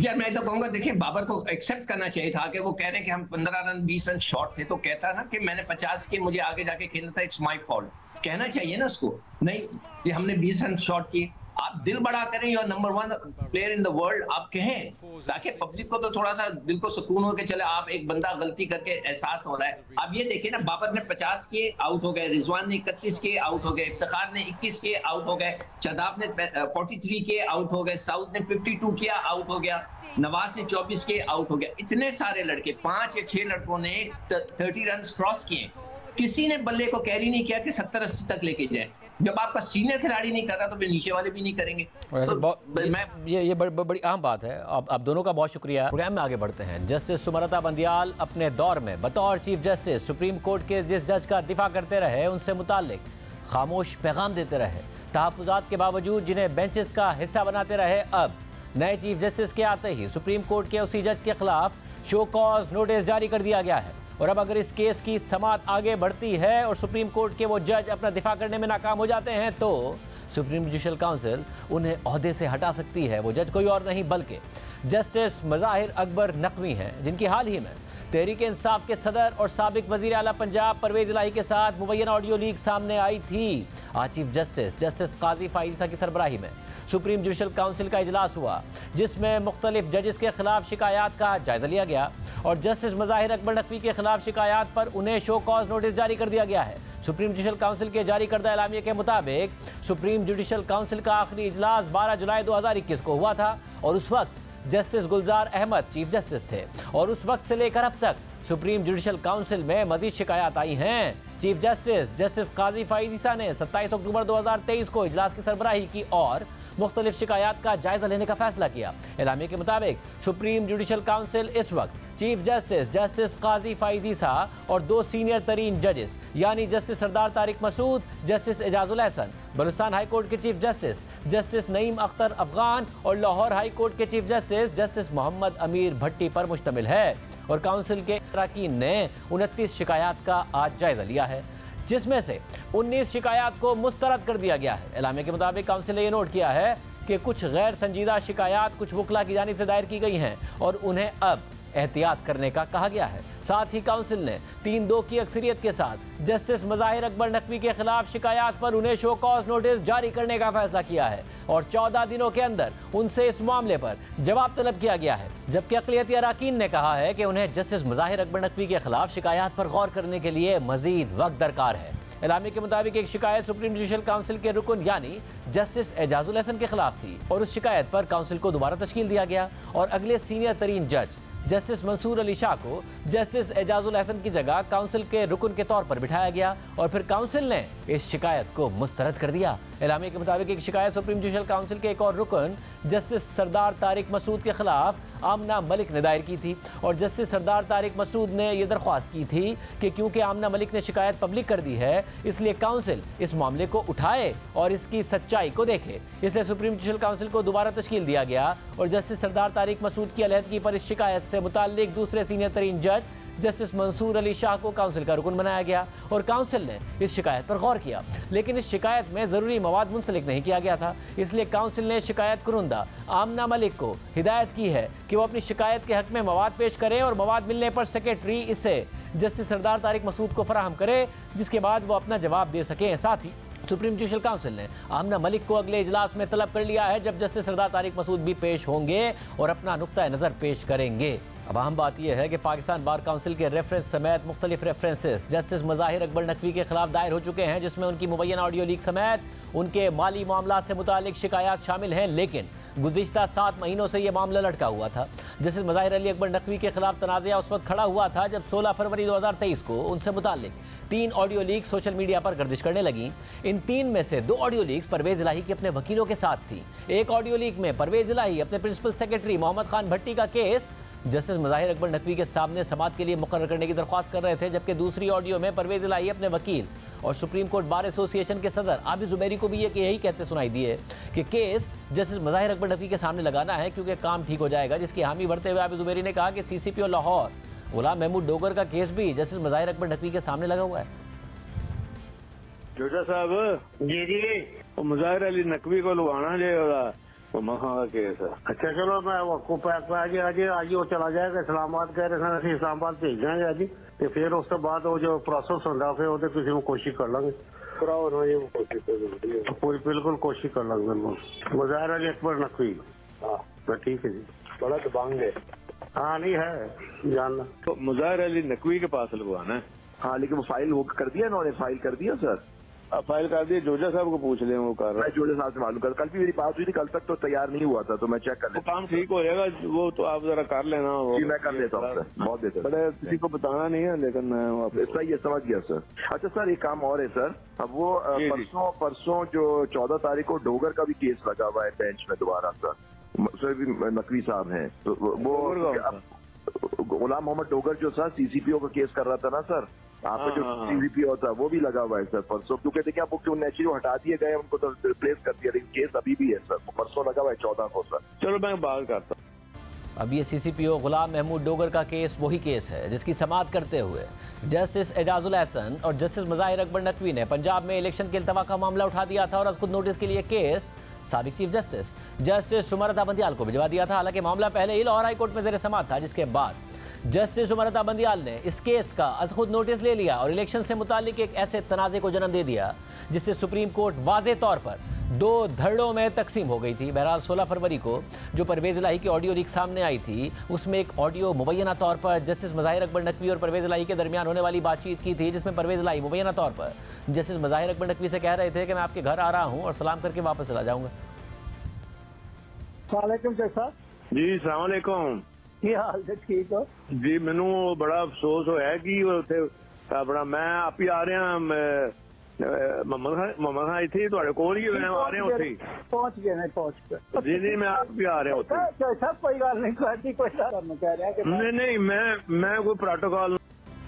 यार मैं तो कहूंगा, देखिए बाबर को एक्सेप्ट करना चाहिए था कि वो कह रहे हैं कि हम 15 रन 20 रन शॉर्ट थे, तो कहता ना कि मैंने 50 के, मुझे आगे जाके खेलना था, इट्स माय फॉल्ट। कहना चाहिए ना उसको, नहीं कि हमने 20 रन शॉर्ट किए। आप दिल बड़ा करें, you are number 1 player in the world, आप कहें, ताकि पब्लिक को तो थोड़ा सा दिल को सुकून हो के चले आप एक बंदा गलती करके एहसास हो रहा है। अब ये देखिए ना, बाबर ने 50 के आउट हो गए, रिजवान ने 31 के आउट हो गए, इफ्तिखार ने 21 के आउट हो गए, शादाब ने 43 के आउट हो गए, साउद ने 52 किया आउट हो गया, नवाज ने 24 के आउट हो गया। इतने सारे लड़के, 5 या 6 लड़कों ने 30 रन क्रॉस किए। किसी ने बल्ले को कैरी नहीं किया कि 70-80 तक लेके जाए। जब आपका सीनियर खिलाड़ी नहीं कर रहा तो फिर नीचे वाले भी नहीं करेंगे। तो ये बड़ी अहम बात है। आप दोनों का बहुत शुक्रिया। प्रोग्राम में आगे बढ़ते हैं। जस्टिस सुमलता बंदियाल अपने दौर में बतौर चीफ जस्टिस सुप्रीम कोर्ट के जिस जज का दिफा करते रहे, उनसे मुताल्लिक खामोश पैगाम देते रहे, तहफ़्फ़ुज़ात के बावजूद जिन्हें बेंचेस का हिस्सा बनाते रहे, अब नए चीफ जस्टिस के आते ही सुप्रीम कोर्ट के उसी जज के खिलाफ शो कॉज नोटिस जारी कर दिया गया है। और अब अगर इस केस की समाअत आगे बढ़ती है और सुप्रीम कोर्ट के वो जज अपना दिफा करने में नाकाम हो जाते हैं, तो सुप्रीम जुडिशल काउंसिल उन्हें ओहदे से हटा सकती है। वो जज कोई और नहीं बल्कि जस्टिस मज़ाहिर अकबर नकवी हैं, जिनकी हाल ही में तहरीक इंसाफ के सदर और साबिक वज़ीर आला पंजाब परवेज़ इलाही के साथ मुबैना ऑडियो लीक सामने आई थी। आज चीफ जस्टिस काजी फ़ाइज़ ईसा की सरबराही में सुप्रीम जुडिशल काउंसिल का इजलास हुआ, जिसमें मुख्तलिफ जजेस के खिलाफ शिकायत का जायजा लिया गया और जस्टिस मज़ाहिर अकबर नकवी के खिलाफ शिकायत पर उन्हें शो कॉज नोटिस जारी कर दिया गया है। सुप्रीम जुडिशल काउंसिल के जारी करदा एलामिया के मुताबिक सुप्रीम जुडिशल काउंसिल का आखिरी इजलास 12 जुलाई 2021 को हुआ था और उस वक्त जस्टिस गुलजार अहमद चीफ जस्टिस थे और उस वक्त से लेकर अब तक सुप्रीम जुडिशल काउंसिल में मजीद शिकायत आई हैं। चीफ जस्टिस काजी फ़ाइज़ ईसा ने 27 अक्टूबर 2023 को इजलास की सरबराही की और मुख्तलिफ शिकायत का जायजा लेने का फैसला किया। एलामिया के मुताबिक सुप्रीम जुडिशल काउंसिल इस वक्त चीफ जस्टिस काजी फ़ाइज़ ईसा और 2 सीनियर तरीन जजेस यानी justice Sardar Tariq Masood, justice Ijazul Ahsan, Balochistan high court के चीफ जस्टिस नईम अख्तर अफगान और लाहौर हाई कोर्ट के चीफ जस्टिस मोहम्मद अमीर भट्टी पर मुश्तमिल है। और काउंसिल के अरकान ने 29 शिकायत का आज जायजा लिया है, जिसमें से 19 शिकायत को मुस्तरद कर दिया गया है। एलामिया के मुताबिक काउंसिल ने यह नोट किया है कि कुछ गैर संजीदा शिकायत कुछ वकला की जानिब से दायर की गई हैं और उन्हें अब एहतियात करने का कहा गया है। साथ ही काउंसिल ने 3-2 की अक्सरियत के साथ जस्टिस मज़ाहिर अकबर नकवी के खिलाफ शिकायत पर उन्हें शो कॉज नोटिस जारी करने का फैसला किया है और 14 दिनों के अंदर उनसे इस मामले पर जवाब तलब किया गया है। जबकि अक़लियती अरकान ने कहा है कि उन्हें जस्टिस मज़ाहिर अकबर नकवी के खिलाफ शिकायत पर गौर करने के लिए मजीद वक्त दरकार है। एलामिया के मुताबिक एक शिकायत सुप्रीम जुडिशल काउंसिल के रुकन यानी जस्टिस एजाजुल एहसन के खिलाफ थी और उस शिकायत पर काउंसिल को दोबारा तश्कील दिया गया और अगले सीनियर तरीन जज जस्टिस मंसूर अली शाह को जस्टिस एजाजुल एहसन की जगह काउंसिल के रुकन के तौर पर बिठाया गया और फिर काउंसिल ने इस शिकायत को मुस्तरद कर दिया। एलामिया के मुताबिक एक शिकायत सुप्रीम जुडिशल काउंसिल के एक और रुकन जस्टिस सरदार तारिक मसूद के खिलाफ आमना मलिक ने दायर की थी और जस्टिस सरदार तारिक मसूद ने यह दरख्वास्त की थी कि क्योंकि आमना मलिक ने शिकायत पब्लिक कर दी है इसलिए काउंसिल इस मामले को उठाए और इसकी सच्चाई को देखे। इसलिए सुप्रीम जुडिशल काउंसिल को दोबारा तश्कील दिया गया और जस्टिस सरदार तारिक मसूद की अलहदगी पर इस शिकायत से मुताल्लिक दूसरे सीनियर तरीन जज जस्टिस मंसूर अली शाह को काउंसिल का रुकन बनाया गया और काउंसिल ने इस शिकायत पर गौर किया, लेकिन इस शिकायत में ज़रूरी मवाद मुंसलिक नहीं किया गया था। इसलिए काउंसिल ने शिकायत कुरुंदा आमना मलिक को हिदायत की है कि वो अपनी शिकायत के हक में मवाद पेश करें और मवाद मिलने पर सेक्रेटरी इसे जस्टिस सरदार तारिक मसूद को फराहम करे, जिसके बाद वो अपना जवाब दे सकें। साथ ही सुप्रीम जुडिशल काउंसिल ने आमना मलिक को अगले इजलास में तलब कर लिया है जब जस्टिस सरदार तारिक मसूद भी पेश होंगे और अपना नुक्ता नज़र पेश करेंगे। अब अहम बात यह है कि पाकिस्तान बार काउंसिल के रेफरेंस समेत मुख्तलिफ रेफरेंसेस जस्टिस मज़ाहिर अकबर नकवी के खिलाफ दायर हो चुके हैं, जिसमें उनकी मुबैना ऑडियो लीक समेत उनके माली मामला से मुतालिक शिकायत शामिल हैं। लेकिन गुज़िश्ता 7 महीनों से यह मामला लटका हुआ था। जस्टिस मज़ाहिर अली अकबर नकवी के खिलाफ तनाज़ा उस वक्त खड़ा हुआ था जब 16 फरवरी 2023 को उनसे मुतालिक 3 ऑडियो लीक सोशल मीडिया पर गर्दिश करने लगी। इन 3 में से 2 ऑडियो लीक्स परवेज़ इलाही के अपने वकीलों के साथ थी। एक ऑडियो लीक में परवेज़ इलाही अपने प्रिंसिपल सेक्रेटरी मोहम्मद खान भट्टी का केस जस्टिस मज़ाहिर अकबर नकवी के सामने समाअत के लिए मुकर्रर करने की दरख्वास्त कर रहे थे, जबकि दूसरी ऑडियो में परवेज़ इलाही अपने वकील और सुप्रीम कोर्ट बार एसोसिएशन के सदर आबिद ज़ुबैरी को भी यही कहते सुनाई दिए कि केस जस्टिस मज़ाहिर अकबर नकवी के सामने लगाना है क्योंकि काम ठीक हो जाएगा, जिसकी हामी भरते हुए आबिद ज़ुबैरी ने कहा कि CCPO लाहौर गुलाम महमूद डोगर का केस भी जस्टिस मज़ाहिर अकबर नकवी के सामने लगा हुआ है। जोजा साहब जी मज़ाहिर अली नकवी को लगाना जाएगा मखा का केस है। अच्छा चलो मैं आपको पैक पे आज वो चला जाएगा इस्लामाबाद, कह रहे थे इस्लामाबाद भेज देंगे आज तो फिर उसके बाद वो जो प्रोसेस होगा फिर वो किसी को कोशिश कर लेंगे बिल्कुल कोशिश कर लेंगे। मज़ाहिर अली अकबर नकवी हाँ ठीक है जी, बड़ा दबांग है। हाँ नहीं है जानना तो मज़ाहिर अली नकवी के पास लगवाना है। हाँ लेकिन वो फाइल वो कर दिया इन्होंने, फाइल कर दिया सर फाइल कर दिया। जोजा साहब को पूछ ले, वो कर रहा है। जोजा साहब से मालूम कर, कल भी मेरी बात हुई थी, कल तक तो तैयार नहीं हुआ था तो मैं चेक कर लेता। काम ठीक हो जाएगा वो तो आप जरा कर लेना। जी मैं कर लेता हूँ, बहुत देता बड़े किसी को बताना नहीं है लेकिन मैं सही है, समझ गया सर। अच्छा सर एक काम और है सर, अब वो परसों जो 14 तारीख को डोगर का भी केस लगा हुआ है बेंच में दोबारा सर भी नकवी साहब हैं तो वो गुलाम मोहम्मद डोगर जो सर CCPO का केस कर रहा था ना सर, आपका जो CCPO था वो भी लगा हुआ है सर परसों, क्योंकि देखिए आपको क्यों नेचुरल हटा दिए गए उनको तो रिप्लेस कर दिया, लेकिन केस अभी भी है सर, परसों लगा हुआ है 14 को सर। चलो मैं बात करता हूँ। अब ये सीसीपीओ गुलाम महमूद डोगर का केस वही केस है जिसकी समाअत करते हुए जस्टिस एजाजुल हसन और जस्टिस मज़ाहिर अकबर नकवी ने पंजाब में इलेक्शन के इल्तवा का मामला उठा दिया था और आज खुद नोटिस के लिए केस साबिक चीफ जस्टिस सुमरता बंदियाल को भिजवा दिया था। हालांकि मामला पहले ही लाहौर हाईकोर्ट में ज़ेर समाअत था, जिसके बाद जस्टिस सुमरता बंदियाल ने इस केस का आज खुद नोटिस ले लिया और इलेक्शन से मुतालिक एक ऐसे तनाज़े को जन्म दे दिया जिससे सुप्रीम कोर्ट वाज़े तौर पर दो धड़ों में तकसीम हो गई थी। बहरहाल 16 फरवरी को जो परवेज़ इलाही की ऑडियो लीक सामने आई थी उसमें एक ऑडियो मुबैना तौर पर जस्टिस मज़ाहिर अकबर नकवी और परवेज़ इलाही के दरमियान होने वाली बातचीत की थी, जिसमें परवेज़ इलाही मुबैना तौर पर जस्टिस मज़ाहिर अकबर नकवी से कह रहे थे कि मैं आपके घर आ रहा हूँ और सलाम करके वापस चला जाऊँगा। जी सलाम अलैकुम, ਕੀ ਹਾਲ ਹੈ? ਠੀਕ ਹੋ जी मैनू बड़ा अफसोस होया कि उत्थे अपना मैं आप ही आ रहा मोहम्मद खान इत्थे तुहाडे कोल ही मैं आ रहा उत्थे पहुंच गए ने पहुंच गए जी नहीं मैं आप भी आ रहा उत्थे सब कोई गल नहीं करती कोई मैं कह रहा कि नहीं मैं कोई प्रोटोकॉल।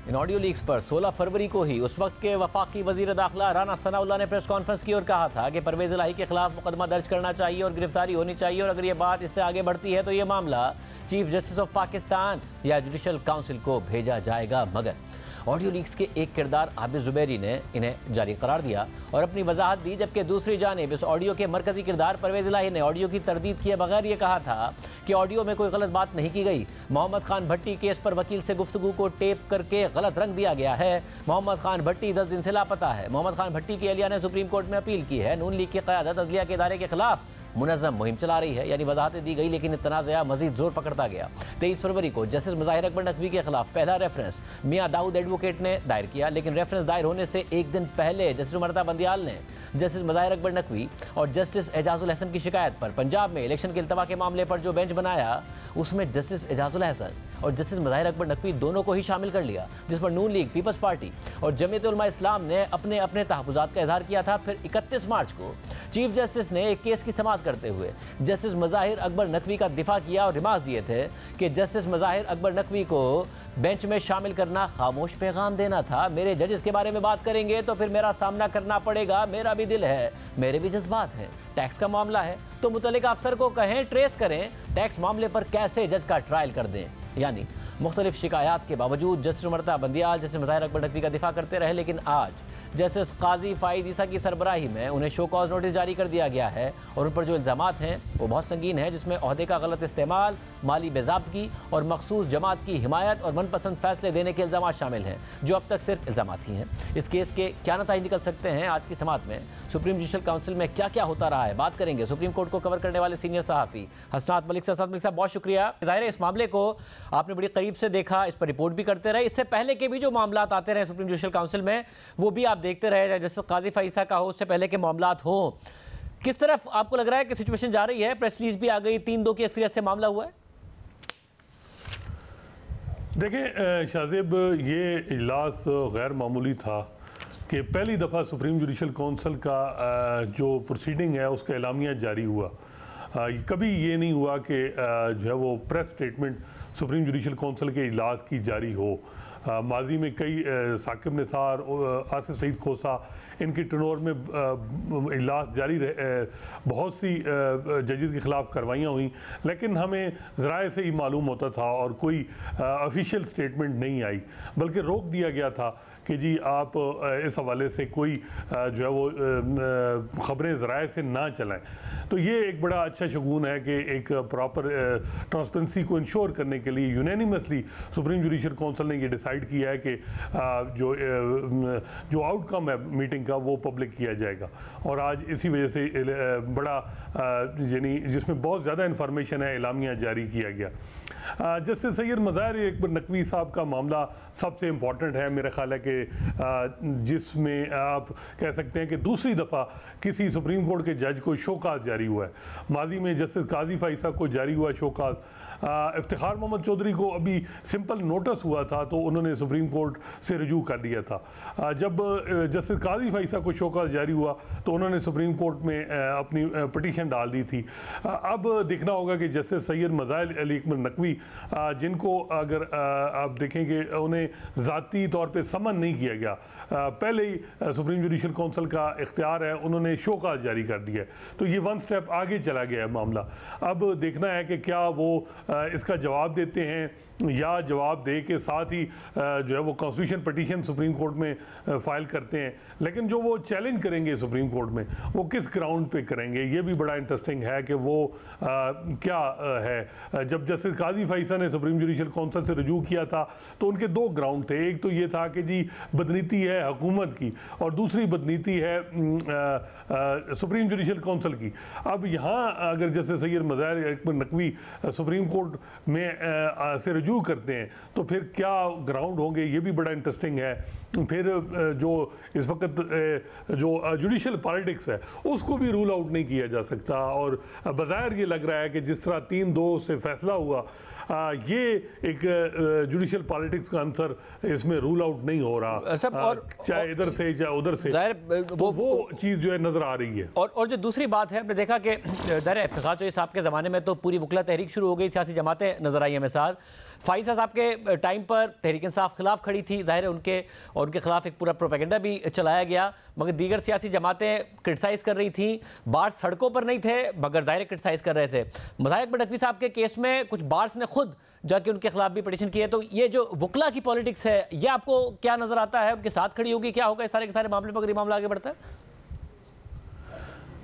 इन ऑडियो लीक्स पर 16 फरवरी को ही उस वक्त के वफाकी वजीर दाखिला राना सनाउल्लाह ने प्रेस कॉन्फ्रेंस की और कहा था कि परवेज़ इलाही के खिलाफ मुकदमा दर्ज करना चाहिए और गिरफ्तारी होनी चाहिए और अगर ये बात इससे आगे बढ़ती है तो ये मामला चीफ जस्टिस ऑफ पाकिस्तान या जुडिशल काउंसिल को भेजा जाएगा। मगर ऑडियो लीक्स के एक किरदार आबिद जुबैरी ने इन्हें जारी करार दिया और अपनी वजाहत दी, जबकि दूसरी जानिब इस ऑडियो के मरकजी किरदार परवेज़ इलाही ने ऑडियो की तरदीद किए बगैर ये कहा था कि ऑडियो में कोई गलत बात नहीं की गई। मोहम्मद खान भट्टी केस पर वकील से गुफ्तगू को टेप करके गलत रंग दिया गया है। मोहम्मद खान भट्टी 10 दिन से लापता है। मोहम्मद खान भट्टी की अहलिया ने सुप्रीम कोर्ट में अपील की है। नून लीग की क़यादत अदलिया के इदारे के खिलाफ मुनज़्ज़म मुहिम चला रही है, यानी वजाहतें दी गई लेकिन तनाज़ा मजीद जोर पकड़ता गया। 23 फरवरी को जस्टिस मज़ाहिर अकबर नकवी के खिलाफ पहला रेफरेंस मियाँ दाऊद एडवोकेट ने दायर किया, लेकिन रेफरेंस दायर होने से एक दिन पहले जस्टिस सुमरता बंदियाल ने जस्टिस मज़ाहिर अकबर नकवी और जस्टिस एजाजुल हसन की शिकायत पर पंजाब में इलेक्शन के इल्तवा के मामले पर जो बेंच बनाया उसमें जस्टिस एजाजुल हसन और जस्टिस मज़ाहिर अकबर नकवी दोनों को ही शामिल कर लिया, जिस पर नून लीग, पीपल्स पार्टी और जमीयत उलमा इस्लाम ने अपने अपने तहफ़्फ़ुज़ात का इजहार किया था। फिर 31 मार्च को चीफ जस्टिस ने एक केस की समाअत करते हुए जस्टिस मज़ाहिर अकबर नकवी का दिफा किया और रिमार्क दिए थे कि जस्टिस मज़ाहिर अकबर नकवी को बेंच में शामिल करना खामोश पैगाम देना था। मेरे जजेस के बारे में बात करेंगे तो फिर मेरा सामना करना पड़ेगा, मेरा भी दिल है, मेरे भी जज्बात हैं। टैक्स का मामला है तो मुतल्लिका अफसर को कहें ट्रेस करें टैक्स मामले पर कैसे जज का ट्रायल कर दें। यानी मुख्तलिफ शिकायत के बावजूद जस्टिस सुमरता बंदियाल जस्टिस मज़ाहिर अकबर नकवी का दिफा करते रहे, लेकिन आज जस्टिस काजी फाइज ईसा की सरबराही में उन्हें शो कॉज नोटिस जारी कर दिया गया है और उन पर जो इल्ज़ामात हैं वो बहुत संगीन है, जिसमें ओहदे का गलत इस्तेमाल, माली बेज़ाब्तगी और मखसूस जमात की हिमायत और मनपसंद फैसले देने के इल्ज़ाम शामिल हैं, जो अब तक सिर्फ इल्ज़ामात ही हैं। इस केस के क्या नतीजे निकल सकते हैं, आज की समाअत में सुप्रीम जुडिशल काउंसिल में क्या क्या होता रहा है, बात करेंगे सुप्रीम कोर्ट को कवर करने वाले सीनियर सहाफ़ी हसनात मलिक साहब। बहुत शुक्रिया। ज़ाहिर है इस मामले को आपने बड़ी करीब से देखा, इस पर रिपोर्ट भी करते रहे, इससे पहले के भी जो मामला आते रहे सुप्रीम जुडिशल काउंसिल में वो भी आप देखते रहे, जैसे काजी फाइसा का हो, उससे पहले के मामलात हो। किस तरफ आपको लग रहा है कि सिचुएशन जा रही है? प्रेस रिलीज भी आ गई, 3-2 की अक्सरियत से मामला हुआ है। देखिए शाहजेब, ये इजलास गैर मामूली था कि पहली दफ़ा सुप्रीम जुडिशल काउंसिल का जो प्रोसीडिंग है उसका एलामिया जारी हुआ। कभी ये नहीं हुआ कि जो है वो press statement supreme judicial council के इजलास की जारी हो। माजी में कई साकिब निसार, आसिफ सईद खोसा, इनके टर्नओवर में इजलास जारी रहे, बहुत सी जजेस के ख़िलाफ़ कार्रवाइयाँ हुई, लेकिन हमें ज़राए से ही मालूम होता था और कोई ऑफिशियल स्टेटमेंट नहीं आई, बल्कि रोक दिया गया था कि जी आप इस हवाले से कोई जो है वो ख़बरें ज़राए से ना चलाएं। तो ये एक बड़ा अच्छा शगुन है कि एक प्रॉपर ट्रांसपेरेंसी को इंश्योर करने के लिए यूनैनिमसली सुप्रीम जुडिशल काउंसिल ने ये डिसाइड किया है कि जो आउटकम है मीटिंग का वो पब्लिक किया जाएगा। और आज इसी वजह से बड़ा यानी जिसमें बहुत ज़्यादा इन्फॉर्मेशन है एलामिया जारी किया गया। जस्टिस सैयद मज़ाहिर अकबर नकवी साहब का मामला सबसे इम्पॉर्टेंट है, मेरा ख्याल है कि जिसमें आप कह सकते हैं कि दूसरी दफ़ा किसी सुप्रीम कोर्ट के जज को शोकाज जारी हुआ है। माजी में जस्टिस काजी फाइसा को जारी हुआ शोकाज, इफ्तिखार मोहम्मद चौधरी को अभी सिंपल नोटिस हुआ था तो उन्होंने सुप्रीम कोर्ट से रजू कर दिया था। जब जस्टिस काजी फाइसा को शोकाज जारी हुआ तो उन्होंने सुप्रीम कोर्ट में अपनी पिटीशन डाल दी थी। अब देखना होगा कि जस्टिस सैयद मज़ाहिर अली अकबर नकवी जिनको अगर आप देखेंगे उन्हें ज़ाती तौर पे समन नहीं किया गया, पहले ही सुप्रीम जुडिशल काउंसिल का इख्तियार है, उन्होंने शोकाज जारी कर दिया है, तो ये वन स्टेप आगे चला गया है मामला। अब देखना है कि क्या वो इसका जवाब देते हैं या जवाब दे के साथ ही जो है वो कॉन्स्टिट्यूशन पिटीशन सुप्रीम कोर्ट में फाइल करते हैं। लेकिन जो वो चैलेंज करेंगे सुप्रीम कोर्ट में, वो किस ग्राउंड पे करेंगे, ये भी बड़ा इंटरेस्टिंग है कि वो क्या है। जब जस्टिस काजी फैसल ने सुप्रीम जुडिशल काउंसिल से रजू किया था तो उनके दो ग्राउंड थे, एक तो ये था कि जी बदनीति है हुकूमत की और दूसरी बदनीति है सुप्रीम जुडिशल काउंसिल की। अब यहाँ अगर जैसे सैयद मज़ाहिर अकबर नकवी सुप्रीम कोर्ट में से रजू करते हैं तो फिर क्या ग्राउंड होंगे, ये भी बड़ा इंटरेस्टिंग है। फिर जो इस वक्त जो जुडिशल पॉलिटिक्स है उसको भी रूल आउट नहीं किया जा सकता, और बज़ाहिर ये लग रहा है कि जिस तरह 3-2 से फैसला हुआ, ये एक जुडिशल पॉलिटिक्स का आंसर इसमें रूल आउट नहीं हो रहा, चाहे इधर से चाहे उधर से, वो चीज़ जो है नज़र आ रही है। और जो दूसरी बात है, हमने देखा कि ज़ाहिर है इफ्तिखार चौधरी साहब के ज़माने में तो पूरी वकला तहरीक शुरू हो गई, सियासी जमातें नज़र आई हमें साथ। फाइज़ा साहब के टाइम पर तहरीक इंसाफ खिलाफ खड़ी थी, ज़ाहिर है उनके खिलाफ एक पूरा प्रोपेगेंडा भी चलाया गया, मगर दीगर सियासी जमातें क्रिटिसाइज़ कर रही थी। बार्स सड़कों पर नहीं थे मगर ज़ाहिर क्रिटिसाइज़ कर रहे थे। मज़ाहिर अकबर नकवी साहब के केस में कुछ बार्स ने खुद जाके उनके खिलाफ भी पिटीशन किए। तो ये जो वकला की पॉलिटिक्स है, ये आपको क्या नज़र आता है, उनके साथ खड़ी होगी, क्या होगा इस सारे के सारे मामले पर अगर ये मामला आगे बढ़ता है?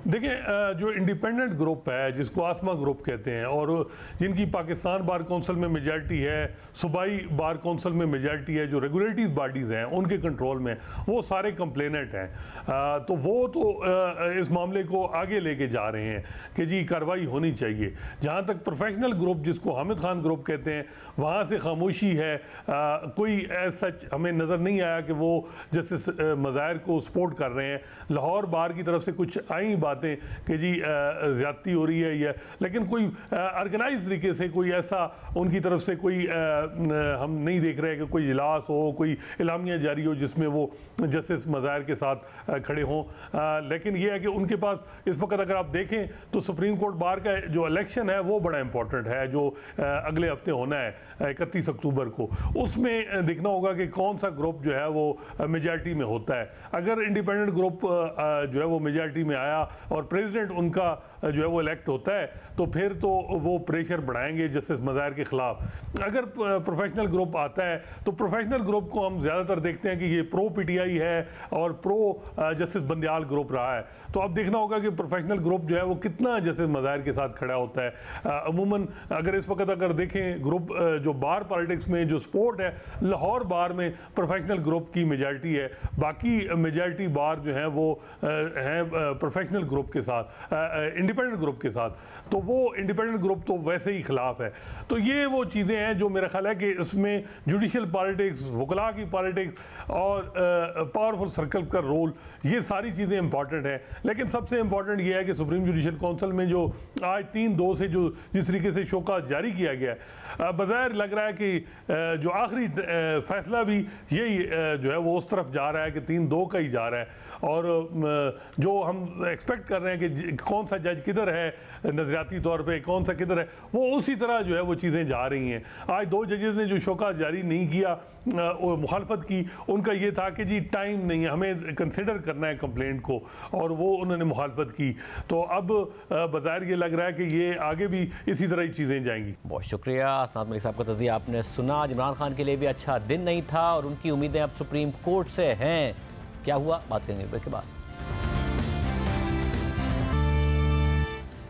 देखिए, जो इंडिपेंडेंट ग्रुप है जिसको आसमा ग्रुप कहते हैं और जिनकी पाकिस्तान बार कौंसिल में मेजॉरिटी है, सूबाई बार कौंसिल में मेजॉरिटी है, जो रेगुलेटरीज बॉडीज़ हैं उनके कंट्रोल में, वो सारे कंप्लेनेंट हैं। तो वो तो इस मामले को आगे लेके जा रहे हैं कि जी कार्रवाई होनी चाहिए। जहाँ तक प्रोफेशनल ग्रुप जिसको हामिद खान ग्रुप कहते हैं, वहाँ से खामोशी है। कोई सच हमें नज़र नहीं आया कि वो जस्टिस मज़ाहिर को सपोर्ट कर रहे हैं। लाहौर बार की तरफ से कुछ आई बातें कि जी ज़्यादती हो रही है ये, लेकिन कोई ऑर्गेनाइज तरीके से कोई ऐसा उनकी तरफ से कोई हम नहीं देख रहे कि कोई इजलास हो, कोई इलामिया जारी हो जिसमें वो जस्टिस मज़ाहिर के साथ खड़े हों। लेकिन ये है कि उनके पास इस वक्त अगर आप देखें तो सुप्रीम कोर्ट बार का जो इलेक्शन है वो बड़ा इंपॉर्टेंट है, जो अगले हफ्ते होना है 31 अक्टूबर को। उसमें देखना होगा कि कौन सा ग्रुप जो है वो मेजॉरिटी में होता है। अगर इंडिपेंडेंट ग्रुप जो है वो मेजॉरिटी में आया और प्रेसिडेंट उनका जो है वो इलेक्ट होता है तो फिर तो वो प्रेशर बढ़ाएंगे जस्टिस मज़ाहिर के ख़िलाफ़। अगर प्रोफेशनल ग्रुप आता है तो प्रोफेशनल ग्रुप को हम ज़्यादातर देखते हैं कि ये प्रो पीटीआई है और प्रो जस्टिस बंदियाल ग्रुप रहा है। तो अब देखना होगा कि प्रोफेशनल ग्रुप जो है वो कितना जस्टिस मज़ाहिर के साथ खड़ा होता है। अमूमन अगर इस वक्त अगर देखें ग्रुप जो बार पॉलिटिक्स में जो सपोर्ट है, लाहौर बार में प्रोफेशनल ग्रुप की मेजॉरिटी है, बाकी मेजॉरिटी बार जो है वो हैं प्रोफेशनल ग्रुप के साथ, इंडिपेंडेंट ग्रुप के साथ। तो वो इंडिपेंडेंट ग्रुप तो वैसे ही खिलाफ है। तो ये वो चीज़ें हैं जो मेरा ख्याल है कि इसमें जुडिशल पॉलिटिक्स, वकला की पॉलिटिक्स और पावरफुल सर्कल का रोल, ये सारी चीज़ें इंपॉर्टेंट हैं। लेकिन सबसे इंपॉर्टेंट ये है कि सुप्रीम जुडिशल काउंसिल में जो आज 3-2 से जो जिस तरीके से शोकाज जारी किया गया है, बज़ाहिर लग रहा है कि जो आखिरी फैसला भी यही जो है वो उस तरफ जा रहा है कि 3-2 का ही जा रहा है। और जो हम एक्सपेक्ट कर रहे हैं कि कौन सा जज किधर है नज़रियाती तौर पे, कौन सा किधर है, वो उसी तरह जो है वो चीज़ें जा रही हैं। आज 2 जजेस ने जो शोकाज जारी नहीं किया, मुखालफत की, उनका ये था कि जी टाइम नहीं है, हमें कंसिडर करना है कंप्लेंट को, और वो उन्होंने मुखालफत की। तो अब बज़ाहिर ये लग रहा है कि ये आगे भी इसी तरह ही चीज़ें जाएंगी। बहुत शुक्रिया असनाद मलिक साहब का तज़किया आपने सुना। इमरान खान के लिए भी अच्छा दिन नहीं था और उनकी उम्मीदें अब सुप्रीम कोर्ट से हैं। क्या हुआ, बात करेंगे ब्रेक के बाद।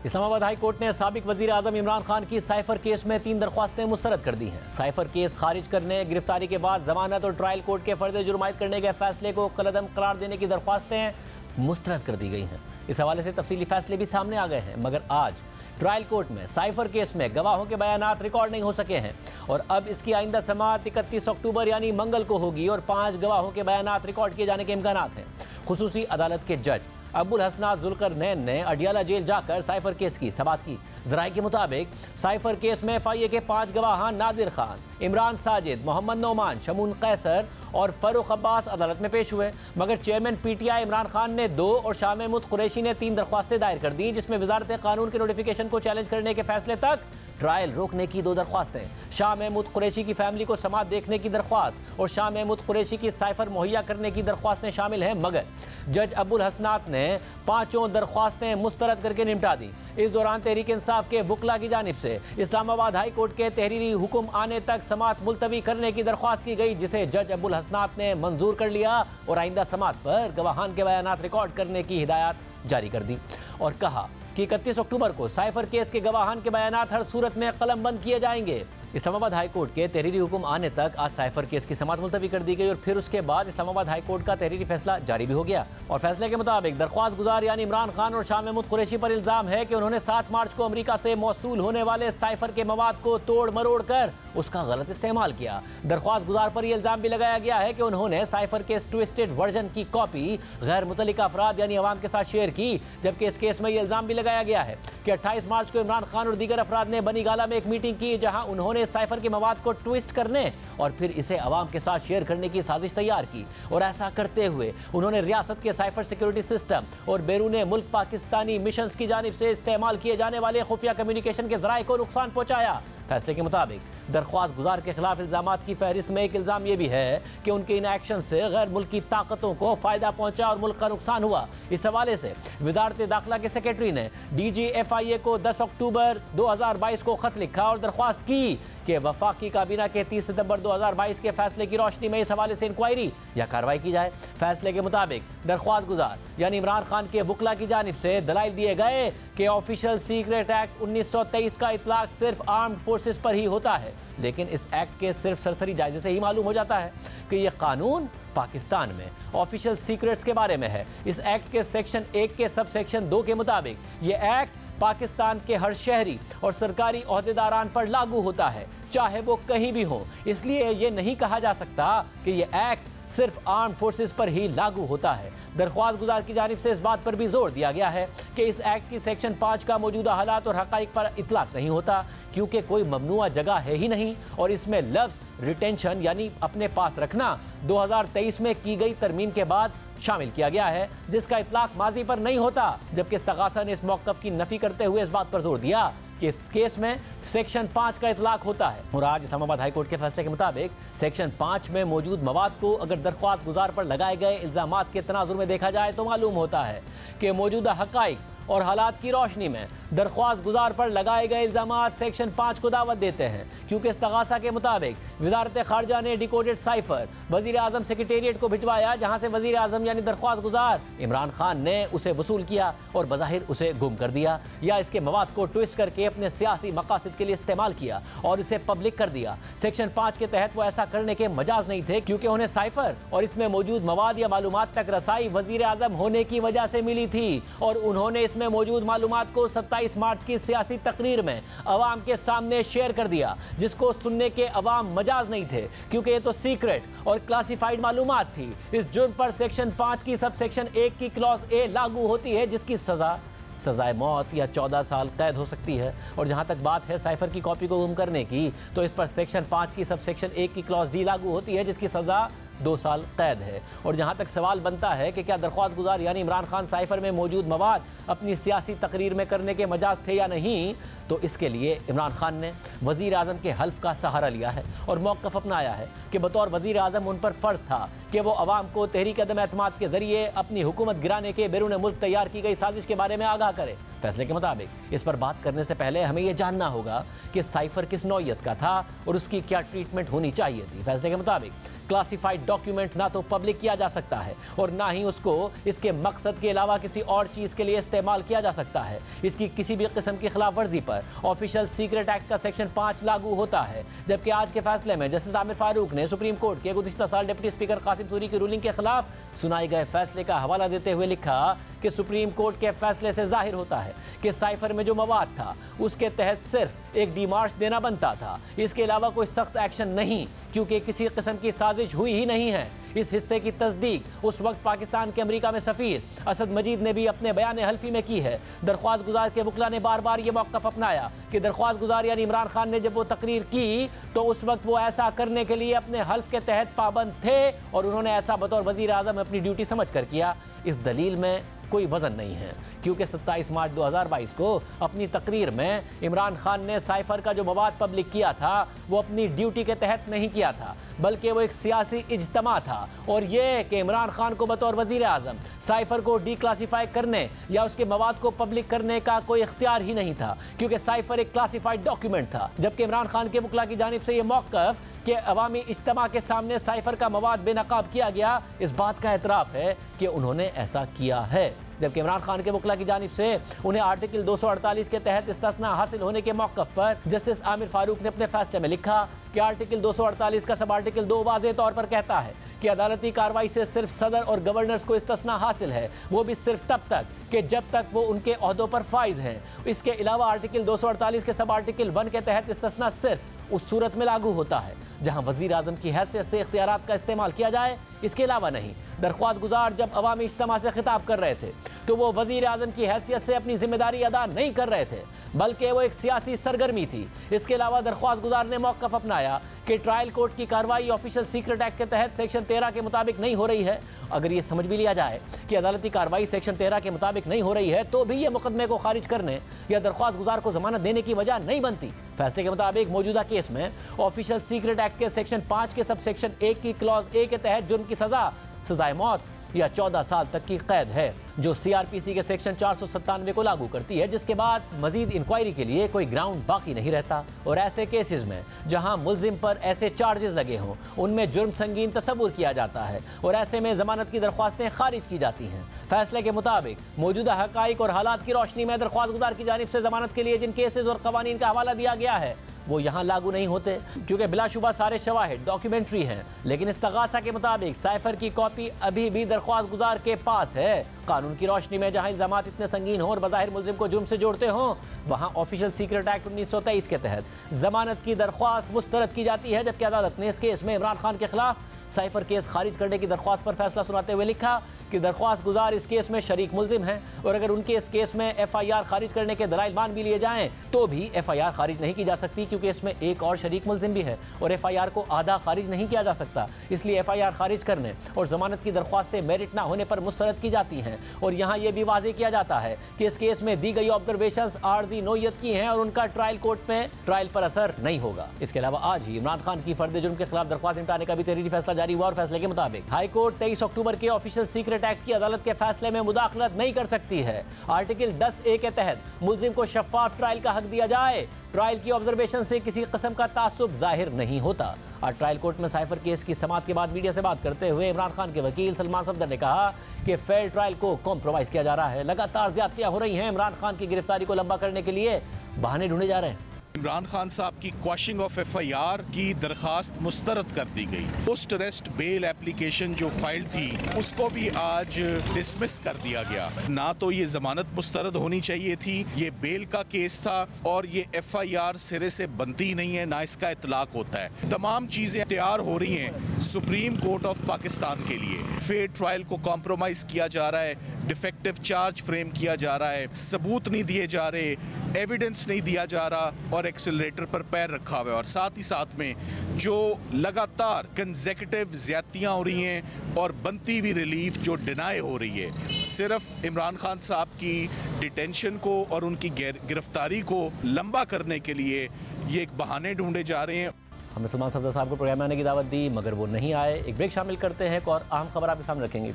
इस्लामाबाद हाई कोर्ट ने साबिक वजीर आजम इमरान खान की साइफर केस में 3 दरख्वास्तें मुस्तरद कर दी हैं। साइफर केस खारिज करने, गिरफ्तारी के बाद जमानत और ट्रायल कोर्ट के फर्द जुर्म आयद करने के फैसले को कलअदम करार देने की दरख्वास्तें मुस्तरद कर दी गई हैं। इस हवाले से तफसीली फैसले भी सामने आ गए हैं, मगर आज ट्रायल कोर्ट में साइफर केस में गवाहों के बयानात रिकॉर्ड नहीं हो सके हैं और अब इसकी आइंदा समाअत 31 अक्टूबर यानी मंगल को होगी और 5 गवाहों के बयानात रिकॉर्ड किए जाने के इम्कानात हैं। खुसूसी अदालत के जज अब्बुल हसनात जुल्करनैन ने अडियाला जेल जाकर साइफर केस की समाअत की। जराये के मुताबिक साइफर केस में FIA के 5 गवाह नादिर खान, इमरान साजिद, मोहम्मद नोमान, शमून कैसर और फरूख अब्बास अदालत में पेश हुए, मगर चेयरमैन PTI इमरान खान ने 2 और शाह महमूद कुरैशी ने 3 दरख्वास्तें दायर कर दी, जिसमें वजारत कानून के नोटिफिकेशन को चैलेंज करने के फैसले तक ट्रायल रोकने की 2 दरख्वास्तें, शाह महमूद कुरैशी की फैमिली को समाअत देखने की दरख्वास्त और शाह महमूद कुरैशी की साइफर मुहैया करने की दरख्वास्तें शामिल हैं, मगर जज अब्दुल हसनात ने 5 दरख्वास्तें मुस्तरद करके निपटा दी। इस दौरान तहरीक इंसाफ के वकला की जानिब से इस्लामाबाद हाई कोर्ट के तहरीरी हुक्म आने तक समाअत मुलतवी करने की दरख्वास्त की गई, जिसे जज अब्दुल हसनात ने मंजूर कर लिया और आइंदा समाअत पर गवाहान के बयानात रिकॉर्ड करने की हिदायत जारी कर दी और कहा कि 31 अक्टूबर को साइफर केस के गवाहान के बयानात हर सूरत में कलमबंद किए जाएंगे। इस्लामाबाद हाई कोर्ट के तहरीरी हुक्म आने तक आज साइफर केस की समाअत मुलतवी कर दी गई और फिर उसके बाद इस्लामाबाद हाई कोर्ट का तहरीरी फैसला जारी भी हो गया और फैसले के मुताबिक दरख्वास्त गुजार यानी इमरान खान और शाह महमूद कुरैशी पर इल्जाम है कि उन्होंने 7 मार्च को अमेरिका से मौसूल होने वाले साइफर के मवाद को तोड़ मरोड़ कर उसका गलत इस्तेमाल किया। दरख्वास्त गुजार पर यह इल्जाम भी लगाया गया है कि उन्होंने साइफर के ट्विस्टेड वर्जन की कॉपी गैर मुतल्लिका अफराद यानी अवाम के साथ शेयर की, जबकि इस केस में यह इल्जाम भी लगाया गया है कि 28 मार्च को इमरान खान और दीगर अफराद ने बनी गाला में एक मीटिंग की, जहां उन्होंने साइफर के मवाद को ट्विस्ट करने और फिर इसे अवाम के साथ शेयर करने की साजिश तैयार की और ऐसा करते हुए उन्होंने रियासत के साइफर सिक्योरिटी सिस्टम और बैरून मुल्क पाकिस्तानी मिशन की जानिब से इस्तेमाल किए जाने वाले खुफिया कम्युनिकेशन के जराये को नुकसान पहुंचाया। फैसले के मुताबिक दरख्वास्त गुजार के खिलाफ इल्जामात की फहरिस्त में एक इल्जाम यह भी है कि उनके इन एक्शन से गैर मुल्की ताकतों को फायदा पहुंचा और मुल्क का नुकसान हुआ। इस हवाले से वजारत दाखिला के सेक्रेटरी ने DG FIA को 10 अक्टूबर 2022 को खत लिखा और दरख्वास्त की कि वफाकी काबीना के 30 सितंबर 2022 के फैसले की रोशनी में इस हवाले से इंक्वायरी या कार्रवाई की जाए। फैसले के मुताबिक दरख्वास्त गुजार यानी इमरान खान के वकला की जानिब से दलाइल दिए गए कि ऑफिशियल सीक्रेट एक्ट 1923 का इतलाक सिर्फ आर्म्ड फोर्सेस पर ही होता है, लेकिन इस एक्ट के सिर्फ सरसरी जायजे से ही मालूम हो जाता है कि यह कानून पाकिस्तान में ऑफिशियल सीक्रेट्स के बारे में है। इस एक्ट के सेक्शन 1 के सब सेक्शन 2 के मुताबिक यह एक्ट पाकिस्तान के हर शहरी और सरकारी ओहदेदारान पर लागू होता है, चाहे वो कहीं भी हो। इसलिए ये नहीं कहा जा सकता कि यह एक्ट सिर्फ आर्म फोर्सेस पर ही लागू होता है। दरख्वास्त गुजार की जानिब से इस बात पर भी जोर दिया गया है कि इस एक्ट की सेक्शन 5 का मौजूदा हालात और हकाइक पर इतलाक नहीं होता, क्योंकि कोई ममनुआ जगह है ही नहीं और इसमें लफ्ज़ रिटेंशन यानी अपने पास रखना 2023 में की गई तरमीम के बाद शामिल किया गया है, जिसका इतलाक माजी पर नहीं होता। जबकि इस्तगासा ने इस मौक़िफ़ की नफ़ी करते हुए इस बात पर जोर दिया कि इस केस में सेक्शन 5 का इतलाक होता है और आज इस्लामाबाद हाई कोर्ट के फैसले के मुताबिक सेक्शन 5 में मौजूद मवाद को अगर दरख्वास्त गुजार पर लगाए गए इल्जामात के तनाजुर में देखा जाए तो मालूम होता है कि मौजूदा हकाइक और हालात की रोशनी में दरख्वास्त गुजार पर लगाए गए इल्जामात सेक्शन 5 को दावत देते हैं, क्योंकि इस्तगासा के मुताबिक वजारत खारजा ने डिकोडेड साइफर वजीर आजम सेक्रेटेरिएट को भिजवाया, जहां से वजीर आजम यानी दरख्वास्त गुजार इमरान खान ने उसे वसूल किया और बज़ाहिर उसे गुम कर दिया या इसके मवाद को ट्विस्ट करके अपने सियासी मकासद के लिए इस्तेमाल किया और इसे पब्लिक कर दिया। सेक्शन 5 के तहत वो ऐसा करने के मजाज नहीं थे, क्योंकि उन्हें साइफर और इसमें मौजूद मवाद या मालूमात तक रसाई वजीर आजम होने की वजह से मिली थी और उन्होंने इसमें मौजूद मालूमात को 27 मार्च की सियासी तकरीर में अवाम के सामने शेयर कर दिया, जिसको सुनने के अवाम मजाज नहीं थे, क्योंकि ये तो सीक्रेट और क्लासिफाइड मालूमात थी। इस जुर्म पर सेक्शन 5 की सब सेक्शन 1 की क्लॉज ए लागू होती है, जिसकी सजाए मौत या 14 साल कैद हो सकती है। और जहां तक बात है साइफर की कॉपी को गुम करने की, तो इस पर सेक्शन 5 की सब सेक्शन 1 की क्लॉज डी लागू होती है, जिसकी सजा 2 साल कैद है। और जहां तक सवाल बनता है कि क्या दरख्वास्त गुजार यानी इमरान खान साइफर में मौजूद मवाद अपनी सियासी तकरीर में करने के मजाज थे या नहीं, तो इसके लिए इमरान खान ने वजीर आजम के हल्फ का सहारा लिया है और मौक़िफ़ अपनाया है कि बतौर वजीर आजम उन पर फ़र्ज़ था कि वो अवाम को तहरीक अदम एतमाद के जरिए अपनी हुकूमत गिराने के बैरून मुल्क तैयार की गई साजिश के बारे में आगाह करे। फैसले के मुताबिक इस पर बात करने से पहले हमें यह जानना होगा कि साइफर किस नौइयत का था और उसकी क्या ट्रीटमेंट होनी चाहिए थी। फैसले के मुताबिक क्लासिफाइड डॉक्यूमेंट ना तो पब्लिक किया जा सकता है और ना ही उसको इसके मकसद के अलावा किसी और चीज़ के लिए इस्तेमाल किया जा सकता है। इसकी किसी भी किस्म की खिलाफ वर्जी पर ऑफिशियल सीक्रेट एक्ट का सेक्शन 5 लागू होता है। जबकि आज के फैसले में जस्टिस आमिर फारूक ने सुप्रीम कोर्ट के गुज़िश्ता साल डिप्टी स्पीकर कासिम सूरी की रूलिंग के खिलाफ सुनाए गए फैसले का हवाला देते हुए लिखा कि सुप्रीम कोर्ट के फैसले से जाहिर होता है कि साइफर में जो मवाद था उसके तहत सिर्फ एक डीमार्च देना बनता था, इसके अलावा कोई सख्त एक्शन नहीं, क्योंकि किसी किस्म की साजिश हुई ही नहीं है। इस हिस्से की तस्दीक उस वक्त पाकिस्तान के अमेरिका में सफीर असद मजीद ने भी अपने बयान हल्फी में की है। दरख्वास्त गुजार के वकला ने बार बार ये मौक़िफ़ अपनाया कि दरख्वास्त गुजार यानी इमरान खान ने जब वो तकरीर की तो उस वक्त वो ऐसा करने के लिए अपने हल्फ के तहत पाबंद थे और उन्होंने ऐसा बतौर वज़ीर आज़म अपनी ड्यूटी समझ कर किया। इस दलील में कोई वजन नहीं है क्योंकि 27 मार्च 2022 को अपनी तकरीर में इमरान खान ने साइफर का जो मवाद पब्लिक किया था वो अपनी ड्यूटी के तहत नहीं किया था, बल्कि वो एक सियासी इज्तिमा था। और ये कि इमरान खान को बतौर वज़ीर आज़म साइफर को डिक्लासीफाई करने या उसके मवाद को पब्लिक करने का कोई इख्तियार ही नहीं था क्योंकि साइफर एक क्लासीफाइड डॉक्यूमेंट था। जबकि इमरान खान के वकला की जानिब से ये मौक़िफ़ कि अवामी इज्तिमा के सामने साइफर का मवाद बेनकाब किया गया, इस बात का एतराफ़ है कि उन्होंने ऐसा किया है। जबकि इमरान खान के वकला की जानिब से उन्हें आर्टिकल 248 के तहत इस्तिस्ना हासिल होने के मौक़िफ़ पर जस्टिस आमिर फारूक ने अपने फैसले में लिखा कि आर्टिकल 248 का सब आर्टिकल 2 वाज़ेह तौर पर कहता है कि अदालती कार्रवाई से सिर्फ सदर और गवर्नर्स को इस्तिस्ना हासिल है, वो भी सिर्फ तब तक कि जब तक वो उनके ओहदों पर फाइज हैं। इसके अलावा आर्टिकल 248 के सब आर्टिकल 1 के तहत इस्तिस्ना सिर्फ उस सूरत में लागू होता है जहां वज़ीर आज़म की हैसियत से इख्तियारात का इस्तेमाल किया जाए, इसके अलावा नहीं। दरख्वास्त गुजार जब अवामी इज्तिमा से खिताब कर रहे थे तो वो वज़ीर आज़म की हैसियत से अपनी जिम्मेदारी अदा नहीं कर रहे थे, बल्कि वो एक सियासी सरगर्मी थी। इसके अलावा दरख्वास्त गुजार ने मौक़िफ़ अपनाया कि ट्रायल कोर्ट की कार्रवाई ऑफिशियल सीक्रेट एक्ट के तहत सेक्शन 13 के मुताबिक नहीं हो रही है। अगर ये समझ भी लिया जाए कि अदालती कार्रवाई सेक्शन 13 के मुताबिक नहीं हो रही है तो भी ये मुकदमे को खारिज करने या दरख्वास्त गुजार को जमानत देने की वजह नहीं बनती। फैसले के मुताबिक मौजूदा केस में ऑफिशियल सीक्रेट एक्ट के सेक्शन 5 के सब सेक्शन 1 की क्लॉज ए के तहत जुर्म की सजाए मौत या 14 साल तक की कैद है, जो सीआरपीसी के सेक्शन 497 को लागू करती है, जिसके बाद मजीद इंक्वायरी के लिए कोई ग्राउंड बाकी नहीं रहता। और ऐसे केसेस में जहां मुल्जिम पर ऐसे चार्जेस लगे हों उनमें जुर्म संगीन तस्वुर किया जाता है और ऐसे में जमानत की दरख्वास्तें खारिज की जाती हैं। फैसले के मुताबिक मौजूदा हकाइक और हालात की रोशनी में दरख्वास्त गुजार की जानिब से जमानत के लिए जिन केसेस और कवानीन का हवाला दिया गया है वो यहाँ लागू नहीं होते क्योंकि बिलाशुबा सारे शवाहिद डॉक्यूमेंट्री हैं। लेकिन इस्तगासा के मुताबिक साइफर की कॉपी अभी भी दरख्वास्त गुजार के पास है। कानून की रोशनी में जहाँ इल्जामात इतने संगीन हों और बज़ाहिर मुल्जिम को जुर्म से जोड़ते हों, वहाँ ऑफिशियल सीक्रेट एक्ट 1923 के तहत जमानत की दरख्वास्त मुस्तरद की जाती है। जबकि अदालत ने इस केस में इमरान खान के खिलाफ साइफर केस खारिज करने की दरख्वास्त पर फैसला सुनाते हुए लिखा कि दरख्वास्त गुजार इस केस में शरीक मुल्जिम हैं और अगर उनके इस केस में FIR खारिज करने के दलाइल मान भी लिए जाएं तो भी FIR खारिज नहीं की जा सकती क्योंकि इसमें एक और शरीक मुल्जिम भी है और FIR को आधा खारिज नहीं किया जा सकता। इसलिए FIR खारिज करने और जमानत की दरख्वास्तें मेरिट ना होने पर मुस्तरद की जाती हैं। और यहाँ यह भी वाज़ेह किया जाता है कि इस केस में दी गई ऑब्जर्वेशंस आर्जी नोयत की हैं और उनका ट्रायल कोर्ट में ट्रायल पर असर नहीं होगा। इसके अलावा आज ही इमरान खान की फर्द जुर्म के खिलाफ दरख्वास्त निपटाने का भी तहरीरी फैसला जारी हुआ और फैसले के मुताबिक हाई कोर्ट 23 अक्टूबर के ऑफिशियल सीक्रेट एक्ट की अदालत के फैसले में मुदाखलत नहीं कर सकती है। आर्टिकल 10A के तहत मुल्जिम को शफाफ ट्रायल का हक दिया जाए। ट्रायल की ऑब्जर्वेशन से किसी किस्म का तासुब जाहिर नहीं होता। आज ट्रायल कोर्ट में साइफर केस की समाअत के बाद मीडिया से बात करते हुए इमरान खान के वकील सलमान सफदर ने कहा कि फेयर ट्रायल को कॉम्प्रोमाइज किया जा रहा है। लगातार ज्यादतियां हो रही हैं। इमरान खान की गिरफ्तारी को लंबा करने के लिए बहाने ढूंढे जा रहे हैं। इमरान खान साहब की क्वॉशिंग ऑफ FIR की दरखास्त मुस्तरद कर दी गई। पोस्ट अरेस्ट बेल एप्लीकेशन जो फाइल थी उसको भी आज डिसमिस कर दिया गया। ना तो ये जमानत मुस्तरद होनी चाहिए थी, ये बेल का केस था और ये FIR सिरे से बनती ही नहीं है, ना इसका इतलाक होता है। तमाम चीज़ें तैयार हो रही हैं सुप्रीम कोर्ट ऑफ पाकिस्तान के लिए। फेयर ट्रायल को कॉम्प्रोमाइज़ किया जा रहा है, डिफेक्टिव चार्ज फ्रेम किया जा रहा है, सबूत नहीं दिए जा रहे, एविडेंस नहीं दिया जा रहा और एक्सेलरेटर पर पैर रखा हुआ है। और साथ ही साथ में जो लगातार कंसेक्यूटिव ज्यादतियाँ हो रही हैं और बनती हुई रिलीफ जो डिनाई हो रही है, सिर्फ इमरान खान साहब की डिटेंशन को और उनकी गिरफ्तारी को लंबा करने के लिए ये एक बहाने ढूंढे जा रहे हैं। हमने सलमान सफदर साहब को प्रोग्राम में आने की दावत दी मगर वो नहीं आए। एक ब्रेक शामिल करते हैं, एक और अहम खबर आपके सामने रखेंगे।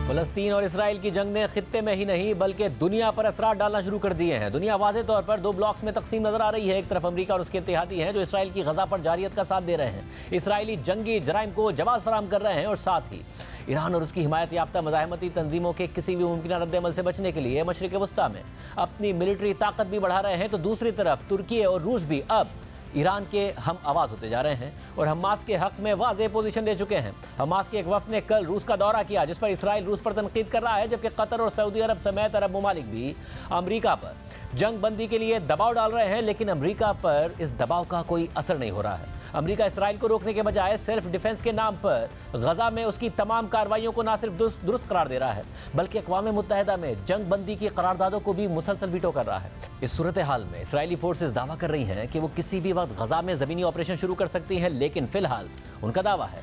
फ़लस्तीन और इसराइल की जंग ने खित्ते में ही नहीं बल्कि दुनिया पर असरात डालना शुरू कर दिए हैं। दुनिया वाज़े तौर पर दो ब्लॉक्स में तकसीम नजर आ रही है। एक तरफ अमेरिका और उसके इत्तेहादी हैं जो इसराइल की गजा पर जारियत का साथ दे रहे हैं, इसराइली जंगी जराइम को जवाब फराहम कर रहे हैं, और साथ ही ईरान और उसकी हिमायत याफ्ता मज़ाहमती तंजीमों के किसी भी मुमकिन रद्द-ए-अमल से बचने के लिए मशरिक़ वस्ता में अपनी मिलिट्री ताकत भी बढ़ा रहे हैं। तो दूसरी तरफ तुर्की और रूस भी अब ईरान के हम आवाज़ होते जा रहे हैं और हमास के हक में वाज़ेह पोजीशन ले चुके हैं। हमास के एक वफ़द ने कल रूस का दौरा किया जिस पर इसराइल रूस पर तनकीद कर रहा है, जबकि कतर और सऊदी अरब समेत अरब ममालिक भी अमेरिका पर जंग बंदी के लिए दबाव डाल रहे हैं, लेकिन अमेरिका पर इस दबाव का कोई असर नहीं हो रहा है। अमेरिका इसराइल को रोकने के बजाय सेल्फ डिफेंस के नाम पर गजा में उसकी तमाम कार्रवाइयों को न सिर्फ दुरुस्त करार दे रहा है बल्कि अक़वाम मुत्तहिदा में जंग बंदी की करारदादों को भी मुसलसल वीटो कर रहा है। इस सूरत हाल में इसराइली फोर्सेस दावा कर रही हैं कि वो किसी भी वक्त गजा में ज़मीनी ऑपरेशन शुरू कर सकती हैं, लेकिन फिलहाल उनका दावा है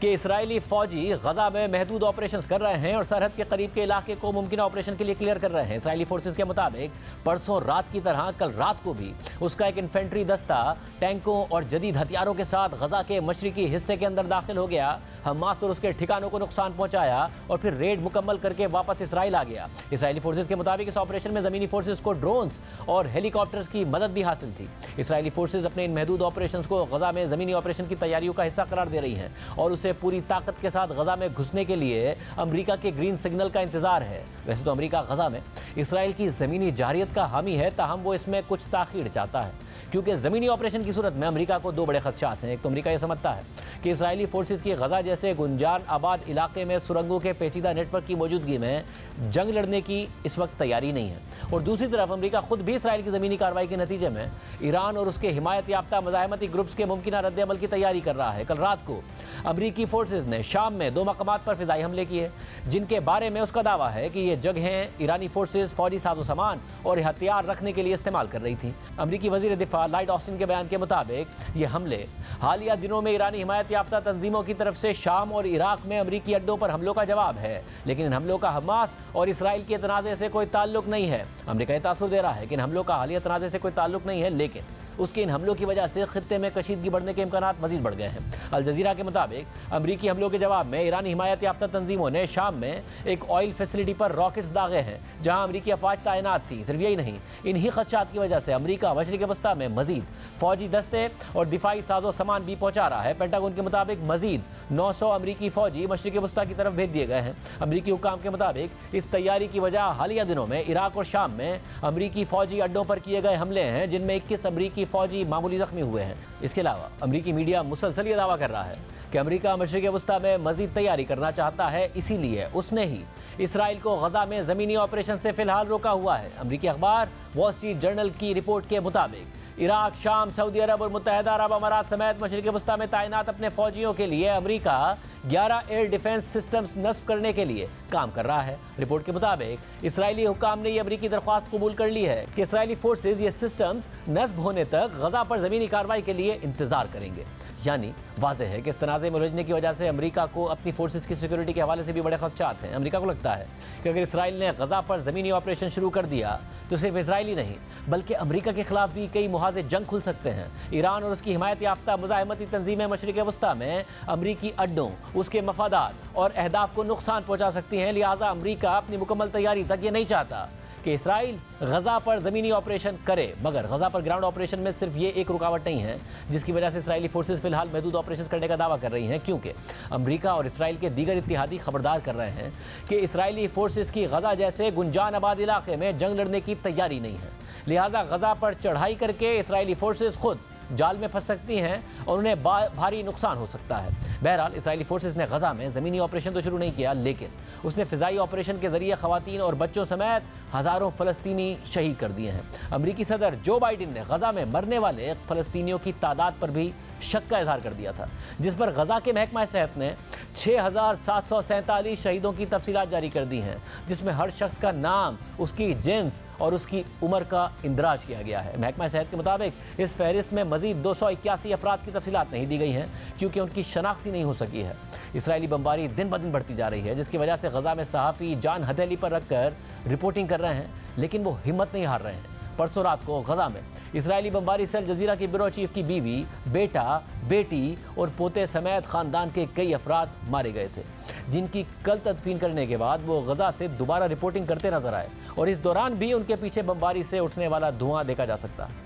कि इसराइली फौजी गजा में महदूद ऑपरेशंस कर रहे हैं और सरहद के करीब के इलाके को मुमकिन ऑपरेशन के लिए क्लियर कर रहे हैं। इसराइली फोर्सेस के मुताबिक परसों रात की तरह कल रात को भी उसका एक इन्फेंट्री दस्ता टैंकों और जदीद हथियारों के साथ गजा के मशरिकी हिस्से के अंदर दाखिल हो गया, हमास और उसके ठिकानों को नुकसान पहुंचाया और फिर रेड मुकम्मल करके वापस इसराइल आ गया। इसराइली फोर्सेस के मुताबिक इस ऑपरेशन में ज़मीनी फोर्सेस को ड्रोन्स और हेलीकॉप्टर्स की मदद भी हासिल थी। इसराइली फोर्सेस अपने इन महदूद ऑपरेशंस को गजा में ज़मीनी ऑपरेशन की तैयारियों का हिस्सा करार दे रही हैं और उसे पूरी ताकत के साथ गजा में घुसने के लिए अमेरिका के ग्रीन सिग्नल का इंतजार है। वैसे तो अमेरिका गजा में इसराइल की ज़मीनी जारियत का हामी है, ताहम वो इसमें कुछ ताख़ीर चाहता है क्योंकि ज़मीनी ऑपरेशन की सूरत में अमेरिका को दो बड़े खदशात हैं। एक तो अमेरिका ये समझता है कि इसराइली फोर्सेस की गजा जैसे गुंजान आबाद इलाके में सुरंगों के पेचीदा नेटवर्क की मौजूदगी में जंग लड़ने की इस वक्त तैयारी नहीं है, और दूसरी तरफ अमेरिका खुद भी इसराइल की ज़मीनी कार्रवाई के नतीजे में ईरान और उसके हिमायत याफ्ता मज़ाहमती ग्रुप्स के मुमकिन रद्द-ए-अमल की तैयारी कर रहा है। कल रात को अमरीकी फोर्सेस ने शाम में 2 मकामात पर फ़िज़ाई हमले किए जिनके बारे में उसका दावा है कि ये जगहें ईरानी फोर्सेस फौजी साजो सामान और हथियार रखने के लिए इस्तेमाल कर रही थी। अमरीकी वज़ीर दिफा लॉयड ऑस्टिन के बयान के मुताबिक ये हमले हालिया दिनों में ईरानी हिमायत याफ्ता तंजीमों की तरफ से शाम और इराक में अमरीकी अड्डों पर हमलों का जवाब है, लेकिन इन हमलों का हमास और इसराइल के तनाज़े से कोई ताल्लुक नहीं है। अमरीका ये तासुर दे रहा है कि इन हमलों का हालिया तनाज़े से कोई ताल्लुक नहीं है, लेकिन उसके इन हमलों की वजह से खित्ते में कशीदगी बढ़ने के इम्कानात मजीद बढ़ गए हैं। अल जज़ीरा के मुताबिक अमरीकी हमलों के जवाब में ईरानी हिमायत याफ्ता तंजीमों ने शाम में एक ऑयल फैसिलिटी पर रॉकेट्स दागे हैं जहां अमरीकी अफवाज तैनात थी। सिर्फ यही नहीं, इन्हीं खदशात की वजह से अमरीका मशरिक़ वस्ता में मजीद फौजी दस्ते और दिफाई साजो सामान भी पहुँचा रहा है। पेंटागन के मुताबिक मजीद 900 अमरीकी फौजी मशरिक़ वस्ता की तरफ भेज दिए गए हैं। अमरीकी हुकाम के मुताबिक इस तैयारी की वजह हालिया दिनों में इराक और शाम में अमरीकी फौजी अड्डों पर किए गए हमले हैं जिनमें 21 अमरीकी फौजी मामूली जख्मी हुए हैं। इसके अलावा अमरीकी मीडिया मुसलसल ये दावा कर रहा है कि अमरीका मशरिक़ वस्ता में मजीद तैयारी करना चाहता है, इसीलिए उसने ही इसराइल को गजा में ज़मीनी ऑपरेशन से फिलहाल रोका हुआ है। अमरीकी अखबार वॉल स्ट्रीट जर्नल की रिपोर्ट के मुताबिक इराक, शाम, सऊदी अरब और मुत्तहिदा अरब अमारात समेत मशरिक़ वस्ता में तैनात अपने फौजियों के लिए अमरीका 11 एयर डिफेंस सिस्टम्स नस्ब करने के लिए काम कर रहा है। रिपोर्ट के मुताबिक इसराइली हुकाम ने यह अमरीकी दरख्वास्त कबूल कर ली है कि इसराइली फोर्सेज ये सिस्टम्स नस्ब होने तक गजा पर ज़मीनी कार्रवाई के लिए इंतजार करेंगे। यानी वाज़ेह है कि इस तनाज़े में उलझने की वजह से अमेरिका को अपनी फोर्सेस की सिक्योरिटी के हवाले से भी बड़े खदशात हैं। अमेरिका को लगता है कि अगर इसराइल ने गजा पर ज़मीनी ऑपरेशन शुरू कर दिया तो सिर्फ इसराइल ही नहीं बल्कि अमेरिका के खिलाफ भी कई मुहाज़े जंग खुल सकते हैं। ईरान और उसकी हिमायत याफ्ता मुज़ाहमती तंजीमें मशरिक़ वस्ता में अमरीकी अड्डों, उसके मफादात और अहदाफ को नुकसान पहुँचा सकती हैं। लिहाजा अमरीका अपनी मुकम्मल तैयारी तक ये नहीं चाहता कि इसराइल गजा पर ज़मीनी ऑपरेशन करे, मगर गजा पर ग्राउंड ऑपरेशन में सिर्फ ये एक रुकावट नहीं है जिसकी वजह से इसराइली फोर्सेस फिलहाल महदूद ऑपरेशन करने का दावा कर रही हैं, क्योंकि अमेरिका और इसराइल के दीगर इत्तेहादी खबरदार कर रहे हैं कि इसराइली फोर्सेस की गजा जैसे गुंजान आबाद इलाके में जंग लड़ने की तैयारी नहीं है। लिहाजा गजा पर चढ़ाई करके इसराइली फोर्सेस खुद जाल में फंस सकती हैं और उन्हें भारी नुकसान हो सकता है। बहरहाल इसराइली फोर्सेस ने गजा में ज़मीनी ऑपरेशन तो शुरू नहीं किया, लेकिन उसने फ़िज़ाई ऑपरेशन के ज़रिए ख़वातीन और बच्चों समेत हज़ारों फ़लस्तीनी शहीद कर दिए हैं। अमरीकी सदर जो बाइडन ने गजा में मरने वाले फ़लस्तीनियों की तादाद पर भी शक का इजहार कर दिया था, जिस पर गजा के महकमा सेहत ने 6747 शहीदों की तफसीलात जारी कर दी हैं, जिसमें हर शख्स का नाम, उसकी जिन्स और उसकी उम्र का इंदराज किया गया है। महकमा सेहत के मुताबिक इस फहरिस्त में मजीद 281 अफराद की तफसीलात नहीं दी गई हैं क्योंकि उनकी शनाख्त ही नहीं हो सकी है। इसराइली बमबारी दिन ब दिन बढ़ती जा रही है, जिसकी वजह से गजा में सहाफ़ी जान हथेली पर रखकर रिपोर्टिंग कर रहे हैं, लेकिन वो हिम्मत नहीं हार रहे हैं। परसों रात को गजा में इसराइली बमबारी से अल जज़ीरा के ब्यूरो चीफ की बीवी, बेटा, बेटी और पोते समेत ख़ानदान के कई अफराद मारे गए थे, जिनकी कल तदफीन करने के बाद वो गजा से दोबारा रिपोर्टिंग करते नजर आए और इस दौरान भी उनके पीछे बमबारी से उठने वाला धुआं देखा जा सकता है।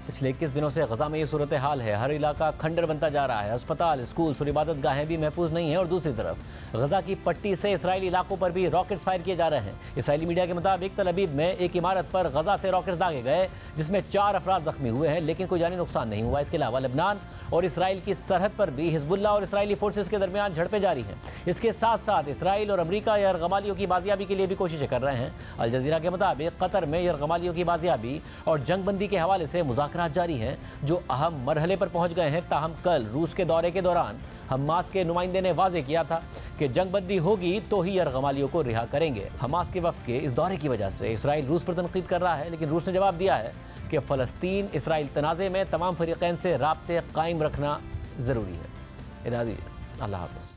पिछले 21 दिनों से गजा में ये सूरत हाल है। हर इलाका खंडर बनता जा रहा है। अस्पताल, स्कूल और इबादत गाहें भी महफूज नहीं हैं और दूसरी तरफ गजा की पट्टी से इसराइली इलाकों पर भी रॉकेट्स फायर किए जा रहे हैं। इसराइली मीडिया के मुताबिक तल अबीब में एक इमारत पर गजा से रॉकेट्स दागे गए, जिसमें 4 अफराद जख्मी हुए हैं, लेकिन कोई जानी नुकसान नहीं हुआ। इसके अलावा लेबनान और इसराइल की सरहद पर भी हिजबुल्लाह और इसराइली फोर्सेस के दरमियान झड़पें जारी हैं। इसके साथ साथ इसराइल और अमरीका यरगमालियों की बाजियाबी के लिए भी कोशिशें कर रहे हैं। अल जज़ीरा के मुताबिक कतर में यरगमालियों की बाजियाबी और जंगबंदी के हवाले से मुज़ाकरात मुज़ाकरात जारी हैं जो अहम मरहले पर पहुँच गए हैं। ताहम कल रूस के दौरे के दौरान हमास के नुमाइंदे ने वाजे किया था कि जंगबंदी होगी तो ही यरगमालियों को रिहा करेंगे। हमास के वफ्द के इस दौरे की वजह से इसराइल रूस पर तनकीद कर रहा है, लेकिन रूस ने जवाब दिया है कि फ़लस्तीन इसराइल तनाज़े में तमाम फ़रीक़ैन से राब्ते कायम रखना ज़रूरी है। अल्लाह हाफ़िज़।